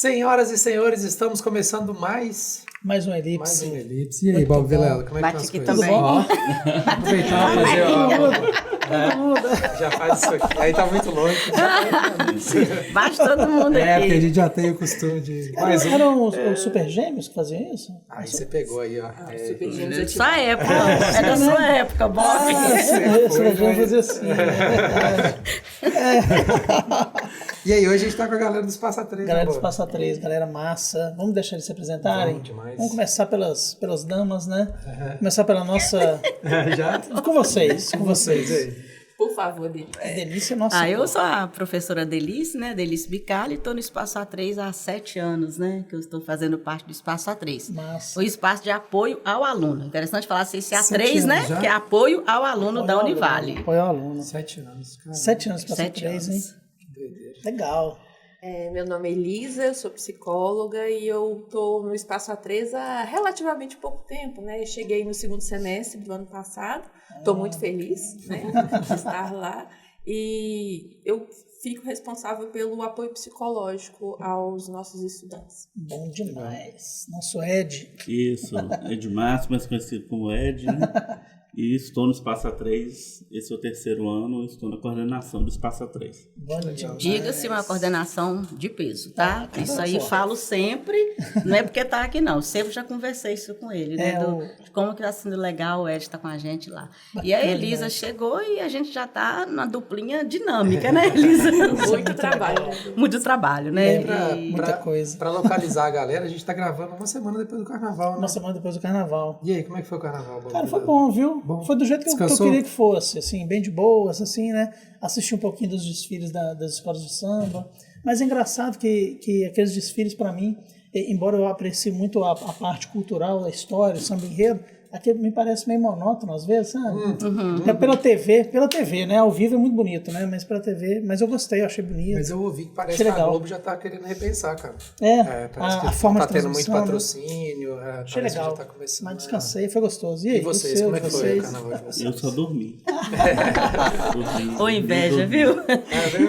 Senhoras e senhores, estamos começando mais um Elipse. E aí, Bob Vilela, como é que tá as coisas? Também. Aproveitar e fazer, já faz isso aqui. Aí tá muito longe. Bate todo mundo aqui. Porque a gente já tem o costume de... Eram os Super Gêmeos que faziam isso? Aí você pegou aí, ó. Super Gêmeos, sua época. É da sua época, Bob. Super Gêmeos fazia assim. E aí, hoje a gente tá com a galera do Espaço 3. Galera do Espaço 3, galera massa. Vamos deixar eles se apresentarem? Vamos demais. Vamos começar pelas damas, né? Começar pela nossa... Já? Com vocês. Aí. Por favor, Delícia. Delícia, nossa. Eu sou a professora Delícia, né? Delícia Bicalho, e estou no Espaço A3 há 7 anos, né? Que eu estou fazendo parte do Espaço A3. Massa. O espaço de apoio ao aluno. Interessante falar assim, esse 7 A3, anos né? já? Que é apoio ao aluno da Univale. Apoio ao aluno. 7 anos, cara. 7 anos Espaço 7 A3, anos. hein? Que doideira. Legal. Meu nome é Elisa, eu sou psicóloga e eu estou no Espaço A3 há relativamente pouco tempo, né? Eu cheguei no segundo semestre do ano passado, estou muito feliz, né, de estar lá e eu fico responsável pelo apoio psicológico aos nossos estudantes. Bom demais. Nosso Ed. Isso, Ed Márcio, mais conhecido como Ed, né? E estou no Espaço A3, esse é o 3º ano, estou na coordenação do Espaço A3. Bom demais. Diga-se uma coordenação de peso, tá? Isso aí forte. falo sempre, não é porque tá aqui não, sempre já conversei isso com ele, né? De como que tá sendo legal o Ed estar com a gente lá. E a Elisa chegou e a gente já tá na duplinha dinâmica, né, Elisa? Muito trabalho. Muito trabalho, né? Muita coisa. Pra localizar a galera, a gente tá gravando uma semana depois do carnaval, né? Uma semana depois do carnaval. E aí, como é que foi o carnaval, Bob? Cara, foi bom, viu? Bom. Foi do jeito que eu Descansou? queria que fosse, assim, bem de boas, assim, né? Assisti um pouquinho dos desfiles das escolas de samba. Mas é engraçado que aqueles desfiles, para mim, embora eu aprecie muito a parte cultural, a história, o samba enredo, aqui me parece meio monótono às vezes, sabe? É pela TV, né? Ao vivo é muito bonito, né? Mas pela TV, mas eu gostei, eu achei bonito. Mas eu ouvi que parece Achei que a legal. Globo já tá querendo repensar, cara. Parece que a forma tá de tendo muito transmissão, né? patrocínio. Achei parece legal, que já tá começando. mas descansei, foi gostoso. E aí, E vocês, como é que foi o carnaval de vocês? Eu só dormi. Ô, inveja, viu?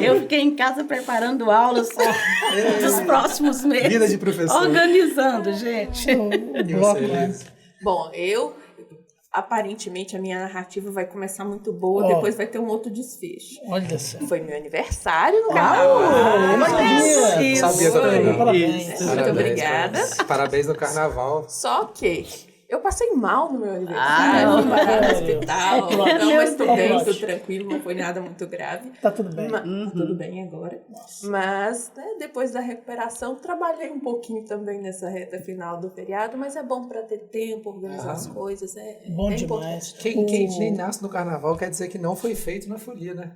Eu fiquei em casa preparando aulas dos próximos meses. Vida de professor. Organizando, gente. O bloco, né? Bom, aparentemente a minha narrativa vai começar muito boa, Ó. depois vai ter um outro desfecho. Olha só. Foi meu aniversário no carnaval. Sabia da Parabéns. Parabéns. Muito obrigada. Parabéns no carnaval. Só que eu passei mal no meu aniversário, fui parar no hospital, plot. não, mas tô bem, Plot. tô tranquilo, não foi nada muito grave. Tá tudo bem. Tudo bem agora. Mas, né, depois da recuperação, trabalhei um pouquinho também nessa reta final do feriado, mas é bom para ter tempo, organizar as coisas, Bom é demais. Quem nem nasce no carnaval quer dizer que não foi feito na folia, né?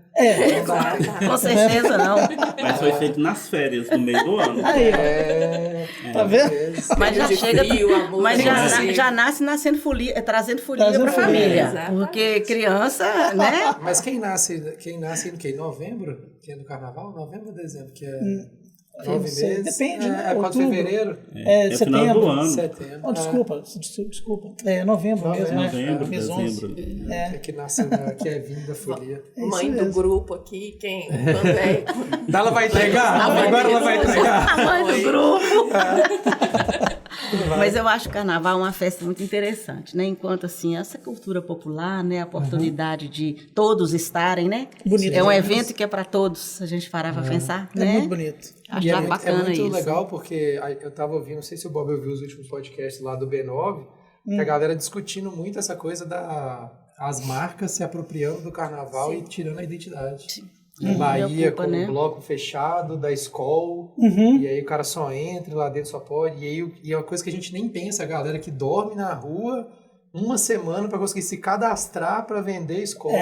Com certeza não. Mas foi feito nas férias, no meio do ano. Aí, ó. Tá vendo? Mas já de chega, frio, amor, mas de já nasce trazendo folia Trazendo para a folia, família. exatamente. Porque criança, né? Mas quem nasce em que? Novembro? Que é no carnaval? Novembro ou dezembro? Que é 9 não sei. meses? Depende, né? É 4 de Outubro. fevereiro? É final do setembro. ano. Setembro. Oh, desculpa. É novembro mesmo, né? Novembro, Mês 11. dezembro. É que nasce, que é vindo da folia. mãe do mesmo. grupo aqui, quando é... Ela vai entregar? A mãe Agora ela do vai grupo. entregar. A mãe do Oi. grupo. Mas eu acho o carnaval uma festa muito interessante, né? Enquanto, assim, essa cultura popular, né? A oportunidade de todos estarem, né? Bonito. É um evento que é para todos, a gente parar para pensar, É né? muito bonito. Acho E que bacana muito isso. legal porque eu tava ouvindo, não sei se o Bob ouviu os últimos podcasts lá do B9, que a galera discutindo muito essa coisa as marcas se apropriando do carnaval e tirando a identidade. Em Bahia, preocupa, com né? o bloco fechado da escola, e aí o cara só entra, lá dentro só pode, e é uma coisa que a gente nem pensa, a galera que dorme na rua uma semana para conseguir se cadastrar para vender escola.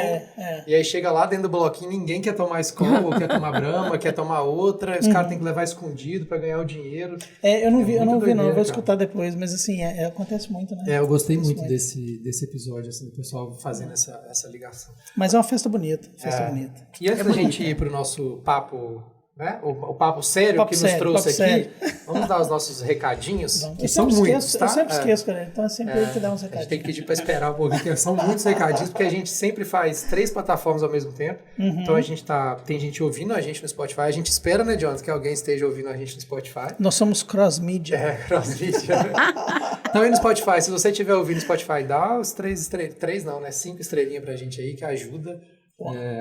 E aí chega lá dentro do bloquinho, ninguém quer tomar escola, quer tomar Brahma, quer tomar outra, os caras têm que levar escondido para ganhar o dinheiro. Eu não vi, não, doideira, vou cara. escutar depois, mas assim, acontece muito, né? Eu gostei muito desse episódio, assim, do pessoal fazendo essa ligação. Mas é uma festa bonita, bonita. E antes da gente ir pro nosso papo né? O papo sério Papo que sério, nos trouxe papo aqui. sério. Vamos dar os nossos recadinhos, Eu que são sempre muitos, esqueço, tá? eu sempre esqueço, cara. Então é sempre ele que dá uns A gente tem recadinhos. que pedir para esperar um pouquinho, porque são muitos recadinhos, porque a gente sempre faz 3 plataformas ao mesmo tempo. Então tem gente ouvindo a gente no Spotify. A gente espera, né, Jonathan, que alguém esteja ouvindo a gente no Spotify. Nós somos cross-media. Crossmedia. Então aí no Spotify, se você estiver ouvindo no Spotify, dá os 5 estrelinhas pra gente aí, que ajuda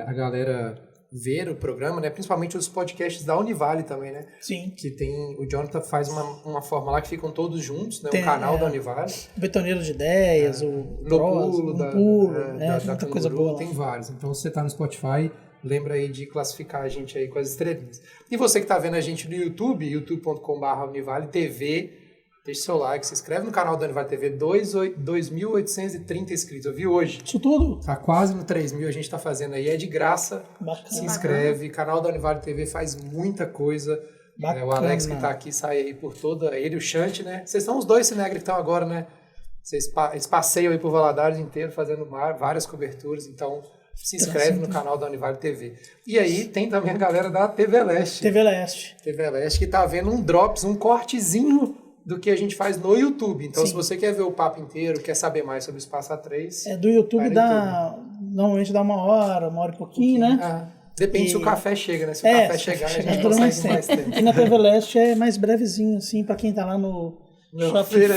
a galera ver o programa, né? Principalmente os podcasts da Univale também, né? Sim. Que tem, o Jonathan faz uma forma lá que ficam todos juntos, né? Tem, o canal da Univale. O Betoneiro de Ideias, o Pulo, da muita coisa boa lá. Tem vários. Então, se você tá no Spotify, lembra aí de classificar a gente aí com as estrelinhas. E você que tá vendo a gente no YouTube, youtube.com/Univale TV, deixe seu like, se inscreve no canal da Univale TV, 2.830 inscritos. Eu vi hoje. Isso tudo? Tá quase no 3.000, a gente tá fazendo aí, é de graça. Bacana. Se inscreve, canal da Univale TV faz muita coisa. Bacana. O Alex que tá aqui sai aí por toda, ele e o Chante, né? Vocês são os dois Cinegre que estão agora, né? Eles passeiam aí por Valadares inteiro, fazendo várias coberturas, então se inscreve no canal da Univale TV. E aí tem também a galera da TV Leste. TV Leste. TV Leste que tá vendo um drops, um cortezinho do que a gente faz no YouTube. Então, se você quer ver o papo inteiro, quer saber mais sobre o Espaço A3... Do YouTube normalmente dá 1 hora e pouquinho, né? Depende se o café chega, né? Se o café chegar, a gente dura consegue mais tempo. E na TV Leste é mais brevezinho, assim, pra quem tá lá no shopping. Feira.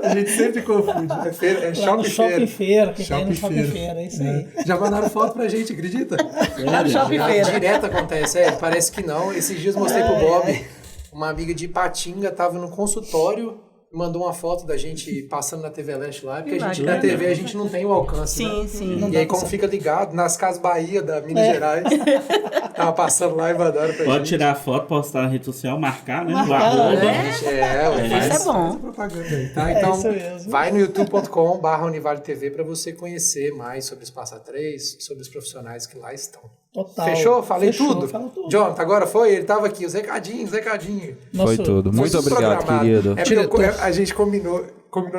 A gente sempre confunde. É Shopping shopping feira, quem tá aí no shopping feira, é isso aí. Já mandaram foto pra gente, acredita? Lá no shopping feira. Direto acontece, parece que não. Esses dias eu mostrei pro Bob, uma amiga de Ipatinga tava no consultório, mandou uma foto da gente passando na TV Leste lá, porque a gente na TV a gente não tem o alcance, Sim, né? sim. E aí como fica ligado, nas Casas Bahia da Minas Gerais, tava passando lá e mandaram pra Pode gente. tirar a foto, postar na rede social, marcar, né? Marcar, Isso é bom. Propaganda aí, tá? Então, isso mesmo. vai no youtube.com/Univale TV para você conhecer mais sobre o Espaço A3, sobre os profissionais que lá estão. Total. Fechou? Falei tudo? Falou tudo. Jonathan, agora foi? Ele tava aqui, os recadinhos. Nosso- Foi tudo. Muito Foi tudo obrigado, programado. querido. É porque a gente combinou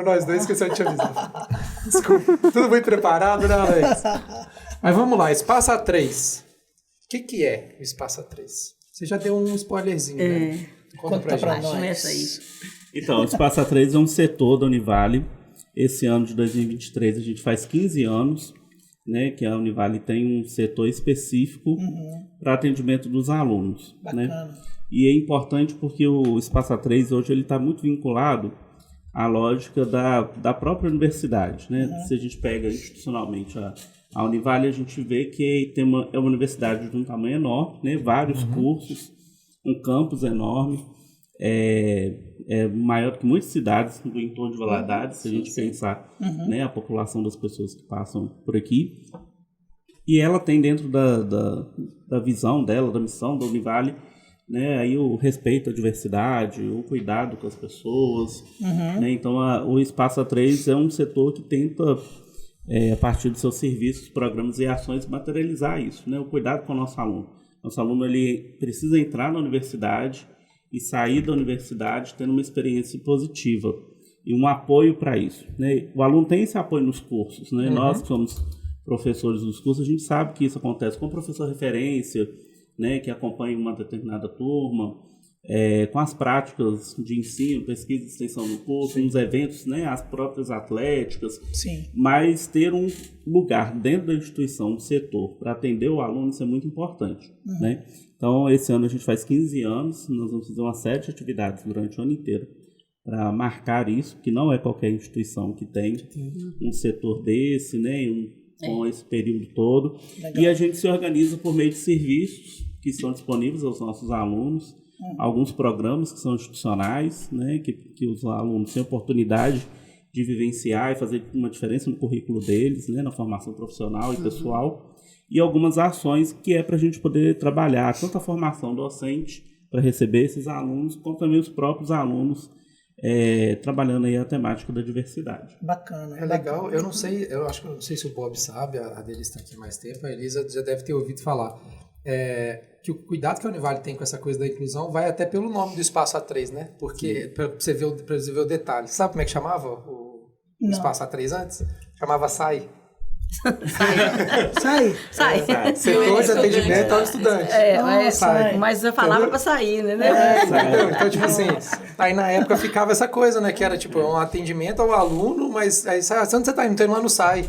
nós dois, esqueceu de te avisar. Desculpa. Tudo muito preparado, né, Alex? Mas vamos lá, Espaço A3. O que é o Espaço A3? Você já deu um spoilerzinho, né? Conta pra gente. Começa aí. Então, o Espaço A3 é um setor da Univale. Esse ano de 2023 a gente faz 15 anos, né, que a Univale tem um setor específico para atendimento dos alunos. Né? E é importante porque o Espaço A3 hoje está muito vinculado à lógica da própria universidade. Né? Se a gente pega institucionalmente a Univale, a gente vê que é uma universidade de um tamanho enorme, né? Vários cursos, um campus enorme, maior que muitas cidades do entorno de Valadares, se a gente pensar, né, a população das pessoas que passam por aqui. E ela tem dentro da visão dela, da missão da Univale, né, aí o respeito à diversidade, o cuidado com as pessoas. Né? Então, o Espaço A3 é um setor que tenta, a partir dos seus serviços, programas e ações, materializar isso, né? O cuidado com o nosso aluno. Nosso aluno ele precisa entrar na universidade e sair da universidade tendo uma experiência positiva e um apoio para isso. Né? O aluno tem esse apoio nos cursos. Né? Nós que somos professores dos cursos, a gente sabe que isso acontece com o professor referência, né, que acompanha uma determinada turma, com as práticas de ensino, pesquisa e extensão no curso, nos eventos, né, as próprias atléticas. Sim. Mas ter um lugar dentro da instituição, do setor, para atender o aluno, isso é muito importante. Né? Então, esse ano a gente faz 15 anos, nós vamos fazer uma série de atividades durante o ano inteiro para marcar isso, que não é qualquer instituição que tem um setor desse, né, com esse período todo. Legal. E a gente se organiza por meio de serviços que estão disponíveis aos nossos alunos, alguns programas que são institucionais, né, que os alunos têm oportunidade de vivenciar e fazer uma diferença no currículo deles, né, na formação profissional e pessoal, e algumas ações que é para a gente poder trabalhar tanto a formação docente para receber esses alunos, como também os próprios alunos trabalhando aí a temática da diversidade. Bacana. É legal, eu não sei se o Bob sabe, a Delisa está aqui há mais tempo, a Elisa já deve ter ouvido falar, que o cuidado que a Univale tem com essa coisa da inclusão vai até pelo nome do Espaço A3, né? Porque, para você ver o detalhe, sabe como é que chamava o Espaço A3 antes? Chamava SAI. Sai. Setor de atendimento ao estudante. Sai. Mas eu falava pra sair, né? Entendeu? Então, tipo assim, aí na época ficava essa coisa, né? Que era tipo um atendimento ao aluno, mas aí onde você tá indo? Tô indo lá no SAI.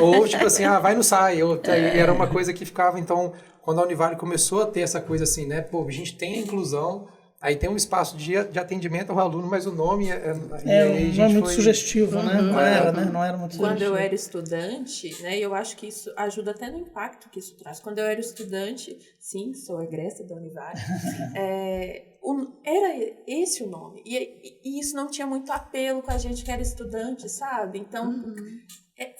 Ou tipo assim, vai no SAI. Era uma coisa que ficava, então, quando a Univale começou a ter essa coisa assim, né? Pô, a gente tem a inclusão. Aí tem um espaço de atendimento ao aluno, mas o nome não é muito sugestivo, né? Não era, né? Não era muito Quando sugestivo. eu era estudante, né? Eu acho que isso ajuda até no impacto que isso traz. Quando eu era estudante, sim, sou egressa da Univale, era esse o nome. E isso não tinha muito apelo com a gente que era estudante, sabe? Então,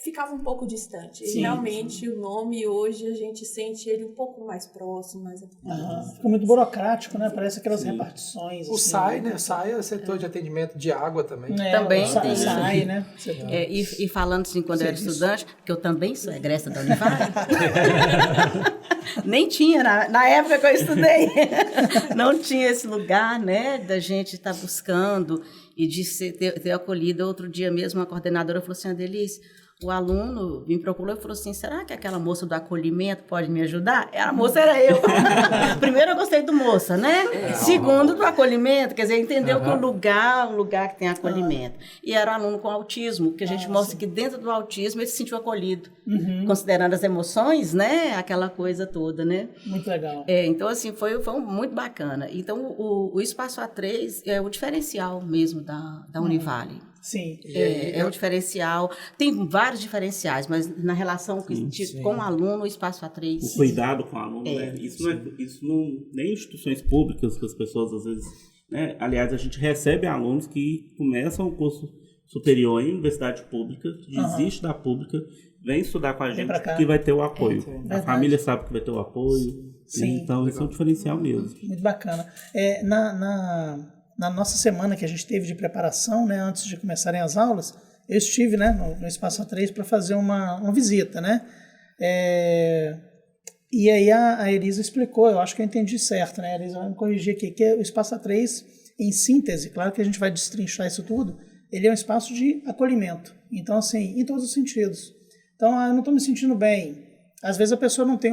ficava um pouco distante. E realmente o nome hoje a gente sente ele um pouco mais próximo, mais Ficou muito burocrático, né? Parece aquelas repartições. O SAI, né? O SAI é o setor de atendimento de água também. Também o tem SAI, né? E falando assim, quando eu era estudante, porque eu também sou egressa da Univale, nem tinha, na época que eu estudei, não tinha esse lugar, né, da gente estar buscando e de ter acolhido. Outro dia mesmo, uma coordenadora falou assim, Adelice, o aluno me procurou e falou assim, será que aquela moça do acolhimento pode me ajudar? A moça era eu. Primeiro eu gostei do moça, né? Segundo do acolhimento, quer dizer, entendeu que um lugar que tem acolhimento. E era um aluno com autismo, que a gente mostra que dentro do autismo ele se sentiu acolhido, considerando as emoções, né? Aquela coisa toda, né? Muito legal. Então, assim, foi muito bacana. Então, o Espaço A3 é o diferencial mesmo da Univale. Sim. É o diferencial. Tem vários diferenciais, mas na relação com o aluno, o Espaço A3... O cuidado com o aluno, né? Isso não... Nem instituições públicas que as pessoas, às vezes... Né? Aliás, a gente recebe alunos que começam o curso superior em universidade pública, desiste da pública, vem estudar com a gente, que vai ter o apoio. A família sabe que vai ter o apoio. Sim. Então, isso é um diferencial mesmo. Muito bacana. Na nossa semana que a gente teve de preparação, né, antes de começarem as aulas, eu estive, né, no Espaço A3 para fazer uma visita, né? E aí a Elisa explicou, eu acho que eu entendi certo, né? A Elisa vai me corrigir aqui, que o Espaço A3, em síntese, claro que a gente vai destrinchar isso tudo, ele é um espaço de acolhimento. Então, assim, em todos os sentidos. Então, eu não estou me sentindo bem. Às vezes a pessoa não tem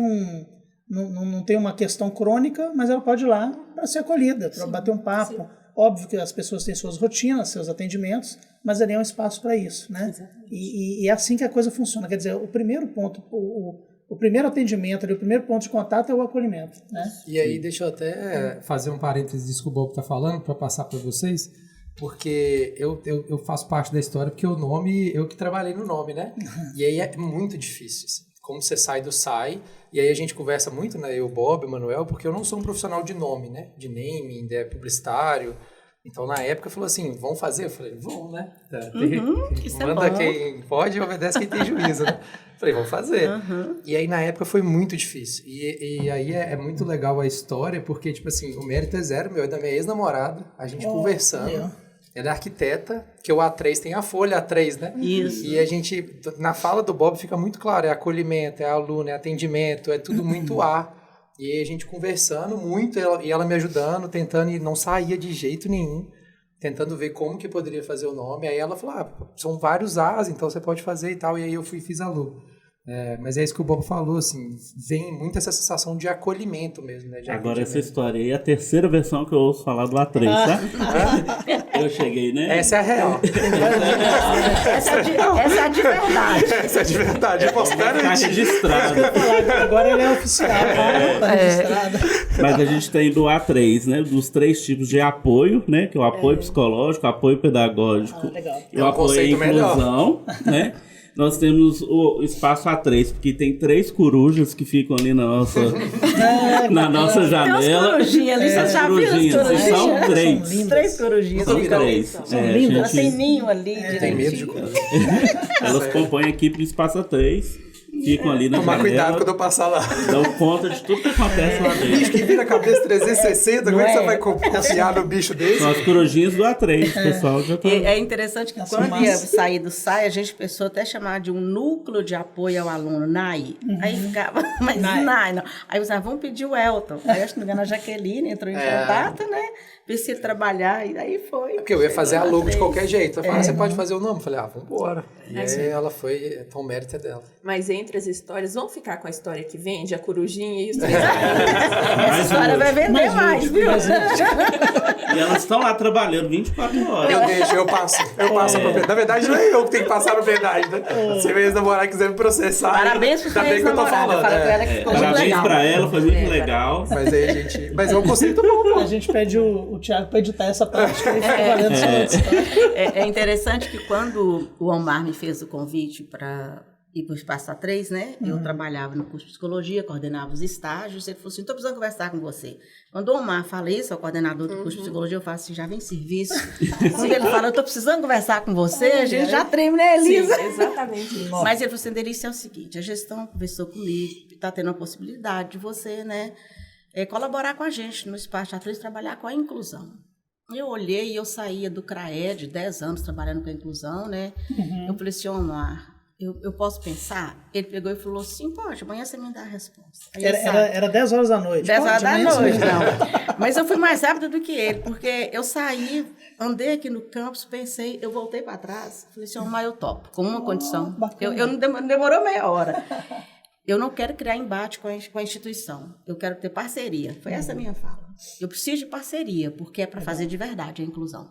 não tem uma questão crônica, mas ela pode ir lá para ser acolhida, para bater um papo. Sim. Óbvio que as pessoas têm suas rotinas, seus atendimentos, mas ali é um espaço para isso, né? E é assim que a coisa funciona. Quer dizer, o primeiro ponto, o primeiro atendimento, ali, o primeiro ponto de contato é o acolhimento, né? E aí, deixa eu até fazer um parênteses disso que o Bob está falando, para passar para vocês, porque eu faço parte da história, porque o nome, eu que trabalhei no nome, né? E aí é muito difícil, assim. Como você sai do SAI, e aí a gente conversa muito, né, eu, Bob, o Manuel, porque eu não sou um profissional de nome, né, de naming, de publicitário. Então, na época, falou assim, vão fazer? Eu falei, vão, né? Manda quem pode e obedece quem tem juízo, né? Falei, vamos fazer. E aí, na época, foi muito difícil. E aí é muito legal a história, porque, tipo assim, o mérito é zero meu, é da minha ex-namorada, a gente conversando. Ela é arquiteta, que o A3 tem a folha A3, né? Isso. E a gente, na fala do Bob, fica muito claro, é acolhimento, é aluno, é atendimento, é tudo muito A. E aí a gente conversando muito, e ela me ajudando, tentando, e não saía de jeito nenhum, tentando ver como que poderia fazer o nome. Aí ela falou, são vários A's, então você pode fazer e tal. E aí eu fui e fiz a Lu. Mas é isso que o Bob falou, assim, vem muito essa sensação de acolhimento mesmo, né? Agora essa história aí é a terceira versão que eu ouço falar do A3, tá? Eu cheguei, né? Essa é a real. Essa é a de verdade. Essa é de verdade. Eu posso garantir. Registrado. Agora ele é oficial, tá registrado. Mas a gente tem do A3, né? Dos 3 tipos de apoio, né? Que é o apoio psicológico, o apoio pedagógico e o apoio à inclusão, né? Nós temos o espaço A3, porque tem 3 corujas que ficam ali na nossa janela. Tem umas corujinhas ali, você já viu as corujinhas? São 3. 3 corujinhas. São 3. São lindas. Elas têm ninho ali. Tem medo de coruja. Elas compõem a equipe do espaço A3. Ficam ali na Tomar janela. cuidado quando eu passar lá. Dão conta de tudo que acontece lá Bicho dentro. que vira a cabeça 360, como é que você vai confiar no bicho desse? São as corujinhas do A3, o pessoal já tá... É interessante que quando ia sair do SAI, a gente pensou até chamar de um núcleo de apoio ao aluno, NAI. Aí ficava, mas NAI não. Aí usava, vamos pedir o Elton. Aí acho que não me engano, a Jaqueline entrou em contato, né? Precisa trabalhar, e aí foi. Porque eu ia fazer a logo de qualquer jeito. Eu falei, você pode fazer o nome? Eu falei, vambora. E aí ela foi, então o mérito é dela. mas entre as histórias, vamos ficar com a história que vende, a corujinha e os três Essa história vai vender mais, viu? E elas estão lá trabalhando 24 horas. Eu deixo, eu passo a propriedade. Na verdade, não é eu que tenho que passar a propriedade, né? Se minha ex-namorada quiser me processar, Parabéns pro ainda bem que eu tô falando. Fala pra ela que ficou muito Parabéns legal. pra ela, foi muito legal. Mas aí, gente. Mas é um conceito bom, pô. A gente pede o Thiago para editar essa parte, que ele fica valendo só antes, tá? É interessante que quando o Omar me fez o convite para ir para o Espaço A3, né? Eu trabalhava no curso de psicologia, coordenava os estágios. Ele falou assim: estou precisando conversar com você. Quando o Omar fala isso, é o coordenador do curso de psicologia, eu falo assim: já vem serviço. Quando ele fala: eu estou precisando conversar com você, a gente já treme, né, Elisa? Sim, exatamente isso. Mas ele falou assim: Delícia, é o seguinte, a gestão conversou comigo, está tendo a possibilidade de você, né, colaborar com a gente no Espaço A3, trabalhar com a inclusão. Eu olhei e eu saía do CRAED, 10 anos trabalhando com a inclusão, né? Eu falei assim: Omar, eu posso pensar? Ele pegou e falou assim: pode, amanhã você me dá a resposta. Aí Era 10 horas da noite. 10 horas Pode, da né? noite, não. Mas eu fui mais rápida do que ele, porque eu saí, andei aqui no campus, pensei, eu voltei para trás, falei assim: Omar, eu topo, com uma condição. Eu não demorou meia hora. Eu não quero criar embate com a instituição. Eu quero ter parceria. Foi essa a minha fala. Eu preciso de parceria, porque é para fazer de verdade a inclusão.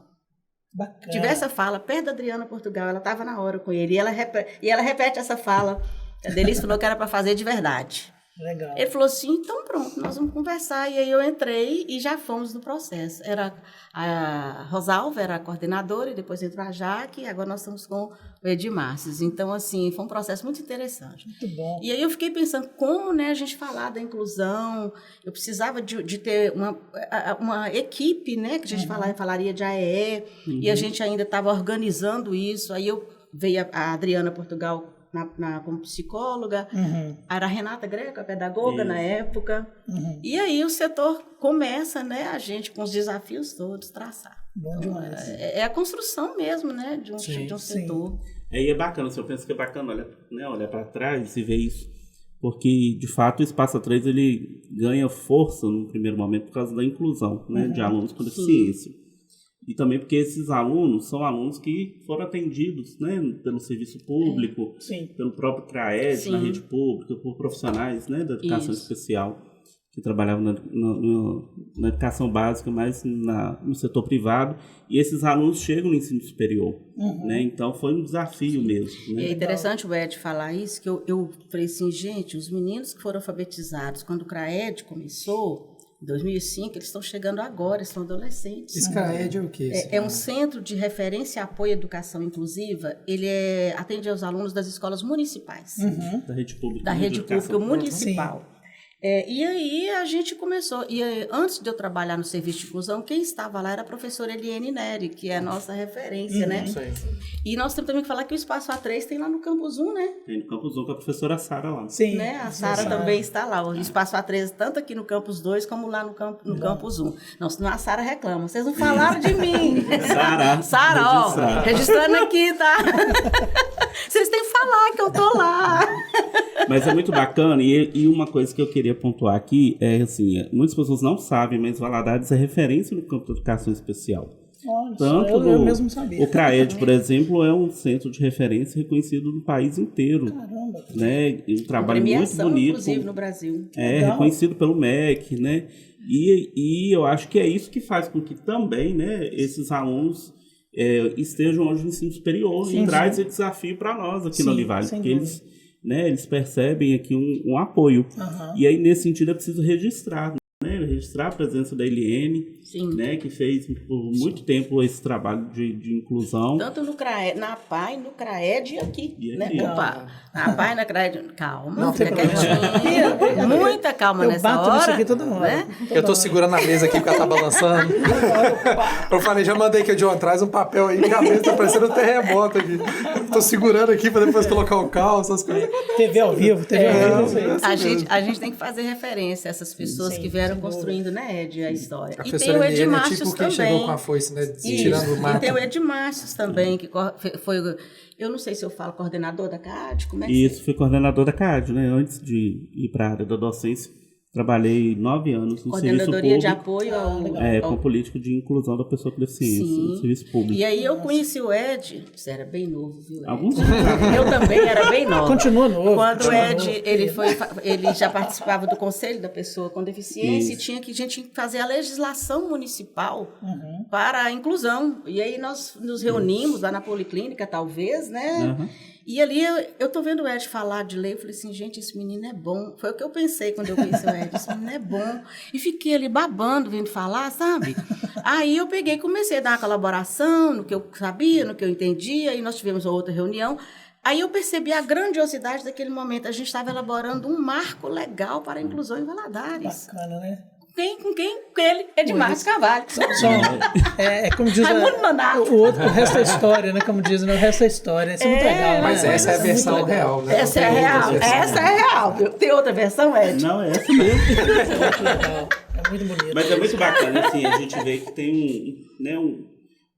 Bacana. Tive essa fala perto da Adriana Portugal, ela estava na hora com ele, e ela repete essa fala. A Delícia falou que era para fazer de verdade. Legal. Ele falou assim: então pronto, nós vamos conversar. E aí eu entrei e já fomos no processo. Era a Rosalva, era a coordenadora, e depois entrou a Jaque, e agora nós estamos com o Edmárcio. Então, assim, foi um processo muito interessante. Muito bom. E aí eu fiquei pensando como, né, a gente falar da inclusão. Eu precisava de ter uma equipe, né, que a gente falaria de AEE, e a gente ainda estava organizando isso. Aí veio a Adriana Portugal como psicóloga, era a Renata Greco, a pedagoga na época. E aí o setor começa, né, a gente com os desafios todos traçar. Bom demais. É a construção mesmo, né, de um setor. E é bacana, eu penso que é bacana olhar para trás e ver isso, porque de fato o Espaço A3 ele ganha força no primeiro momento por causa da inclusão, né, de alunos com deficiência. E também porque esses alunos são alunos que foram atendidos, né, pelo serviço público, pelo próprio CRAED, na rede pública, por profissionais, né, da educação especial, que trabalhavam na educação básica, mas no setor privado. E esses alunos chegam no ensino superior. Né, então foi um desafio mesmo. Né? É interessante o Ed falar isso, que eu falei assim: gente, os meninos que foram alfabetizados quando o CRAED começou, em 2005, eles estão chegando agora, são adolescentes. Esse CRAED é o quê? É um centro de referência e apoio à educação inclusiva. Ele atende aos alunos das escolas municipais. Da rede pública. Da rede pública municipal. E aí a gente começou. E antes de eu trabalhar no serviço de inclusão, quem estava lá era a professora Eliane Neri, que é a nossa referência, né? E nós temos também que falar que o Espaço A3 tem lá no Campus 1, né? Tem no Campus 1 com a professora Sara lá. Sim. Né? A Sara também está lá. O Espaço A3, tanto aqui no Campus 2 como lá no Campus 1. Não, senão a Sara reclama. Vocês não falaram de mim. Sara, ó, registrando aqui, tá? Vocês têm que falar que eu tô lá. Mas é muito bacana, e uma coisa que eu queria pontuar aqui é assim, muitas pessoas não sabem, mas Valadares é referência no campo de educação especial. Olha, eu mesmo sabia. O CRAED, por exemplo, é um centro de referência reconhecido no país inteiro. Caramba. Né? Um trabalho muito bonito. Inclusive no Brasil. Reconhecido pelo MEC, né? E eu acho que é isso que faz com que também, né, esses alunos estejam hoje no ensino superior e traz esse desafio para nós aqui no Univale, porque eles percebem aqui um apoio. E aí, nesse sentido, é preciso registrar, né? Registrar a presença da Eliane, né? Que fez por muito tempo esse trabalho de inclusão. Tanto no CRAED, na APAI, no CRAED e aqui. Né? Opa, na APAI, na CRAED. Calma, não, fica quietinho. Muita calma nessa hora. Eu bato nisso aqui toda hora. Né? Eu tô segurando a mesa aqui porque ela tá balançando. Eu falei, já mandei que o John traz um papel aí, que a mesa tá parecendo um terremoto aqui. Tô segurando aqui pra depois colocar o cal, essas coisas. TV ao vivo, A gente tem que fazer referência a essas pessoas que vieram construindo, né, Ed, a história. A e tem o Edmárcio tipo também. Quem chegou com a foice, né, tirando o mato. E tem o Edmárcio também, que foi, eu não sei se eu falo coordenador da CAD, como é que Isso, fui coordenador da CAD, né, antes de ir para a área da docência. trabalhei 9 anos no serviço Coordenadoria de público. apoio ao... Com política de inclusão da pessoa com deficiência no serviço público. E aí eu conheci o Ed, você era bem novo, viu, Ed? Alguns anos. Eu também era bem nova. Continua novo. Quando o Ed, ele já participava do Conselho da Pessoa com Deficiência e tinha que a gente fazer a legislação municipal para a inclusão. E aí nós nos reunimos lá na Policlínica, talvez, né? E ali eu tô vendo o Ed falar de lei, eu falei assim, gente, esse menino é bom. Foi o que eu pensei quando eu conheci o Ed, esse menino é bom. E fiquei ali babando, vendo falar, sabe? Aí eu peguei e comecei a dar uma colaboração no que eu sabia, no que eu entendia, aí nós tivemos outra reunião. Aí eu percebi a grandiosidade daquele momento. A gente estava elaborando um marco legal para a inclusão em Valadares. Bacana, né? Com ele, Edmar Carvalho. Como diz o resto da história, né? Como dizem, o resto da história. Isso é muito legal. Mas né? essa é a versão real, né? Essa é real. Essa é real. Tem outra versão, Ed? Não, é essa mesmo. É muito legal. É muito bonito. Mas é muito bacana, assim, a gente vê que tem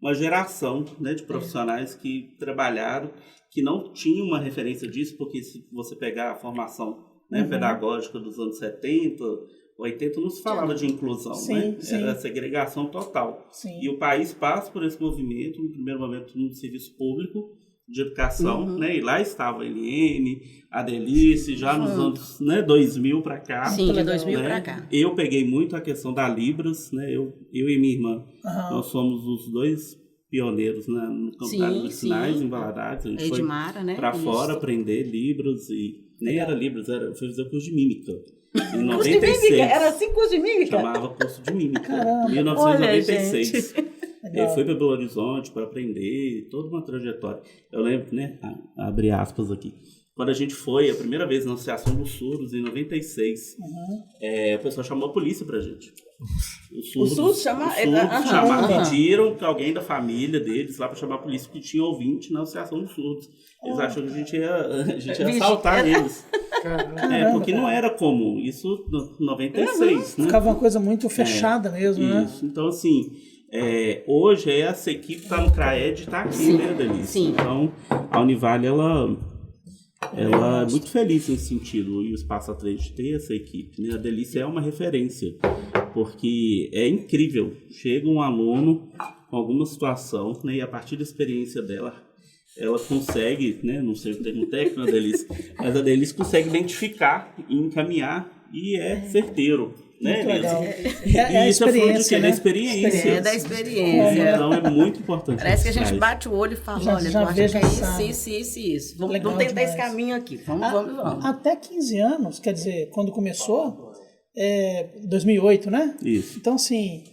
uma geração, né, de profissionais que trabalharam, que não tinham uma referência disso, porque se você pegar a formação, né, pedagógica dos anos 70, 80, não se falava de inclusão, né? Era segregação total. Sim. E o país passa por esse movimento, no primeiro momento no serviço público de educação, né? E lá estava a Eliane, a Delice, já nos anos 2000 para cá. Sim, de 2000 para cá. Eu peguei muito a questão da Libras, né? Eu e minha irmã, nós somos os dois pioneiros, né, no campo das medicinais em Valadares. A gente Edmara, foi né? para fora aprender Libras e nem era Libras, eu fui fazer curso de mímica. Em Curso de 96. mímica? Era assim curso de mímica? Chamava curso de mímica. Caramba. 1996. Eu fui para Belo Horizonte para aprender, toda uma trajetória. Eu lembro, né, abre aspas aqui, quando a gente foi a primeira vez na Associação dos Surdos, em 96, o pessoal chamou a polícia pra gente. Os surdos chamaram, pediram que alguém da família deles lá para chamar a polícia, porque tinha ouvinte na Associação dos Surdos. Eles acharam que a gente ia assaltar eles. Porque não era comum. Isso em 96, né? Ficava uma coisa muito fechada mesmo, né? Isso. Então, assim, hoje essa equipe está no CRAED e está aqui, né, Denise? Então, a Univale, ela é muito feliz nesse sentido, e o Espaço A3 de ter essa equipe, né? A Delícia é uma referência, porque é incrível. Chega um aluno com alguma situação, né, e a partir da experiência dela, ela consegue, né, não sei o termo técnico, a Delícia, mas a Delícia consegue identificar e encaminhar, e é certeiro. Né? É isso é fruto de quê? Da experiência. É da experiência. Então é muito importante. Parece que a gente bate o olho e fala, olha, tu acha que é isso. Vamos tentar esse caminho aqui. Vamos. Até 15 anos, quer dizer, quando começou, 2008, né? Isso. Então, assim,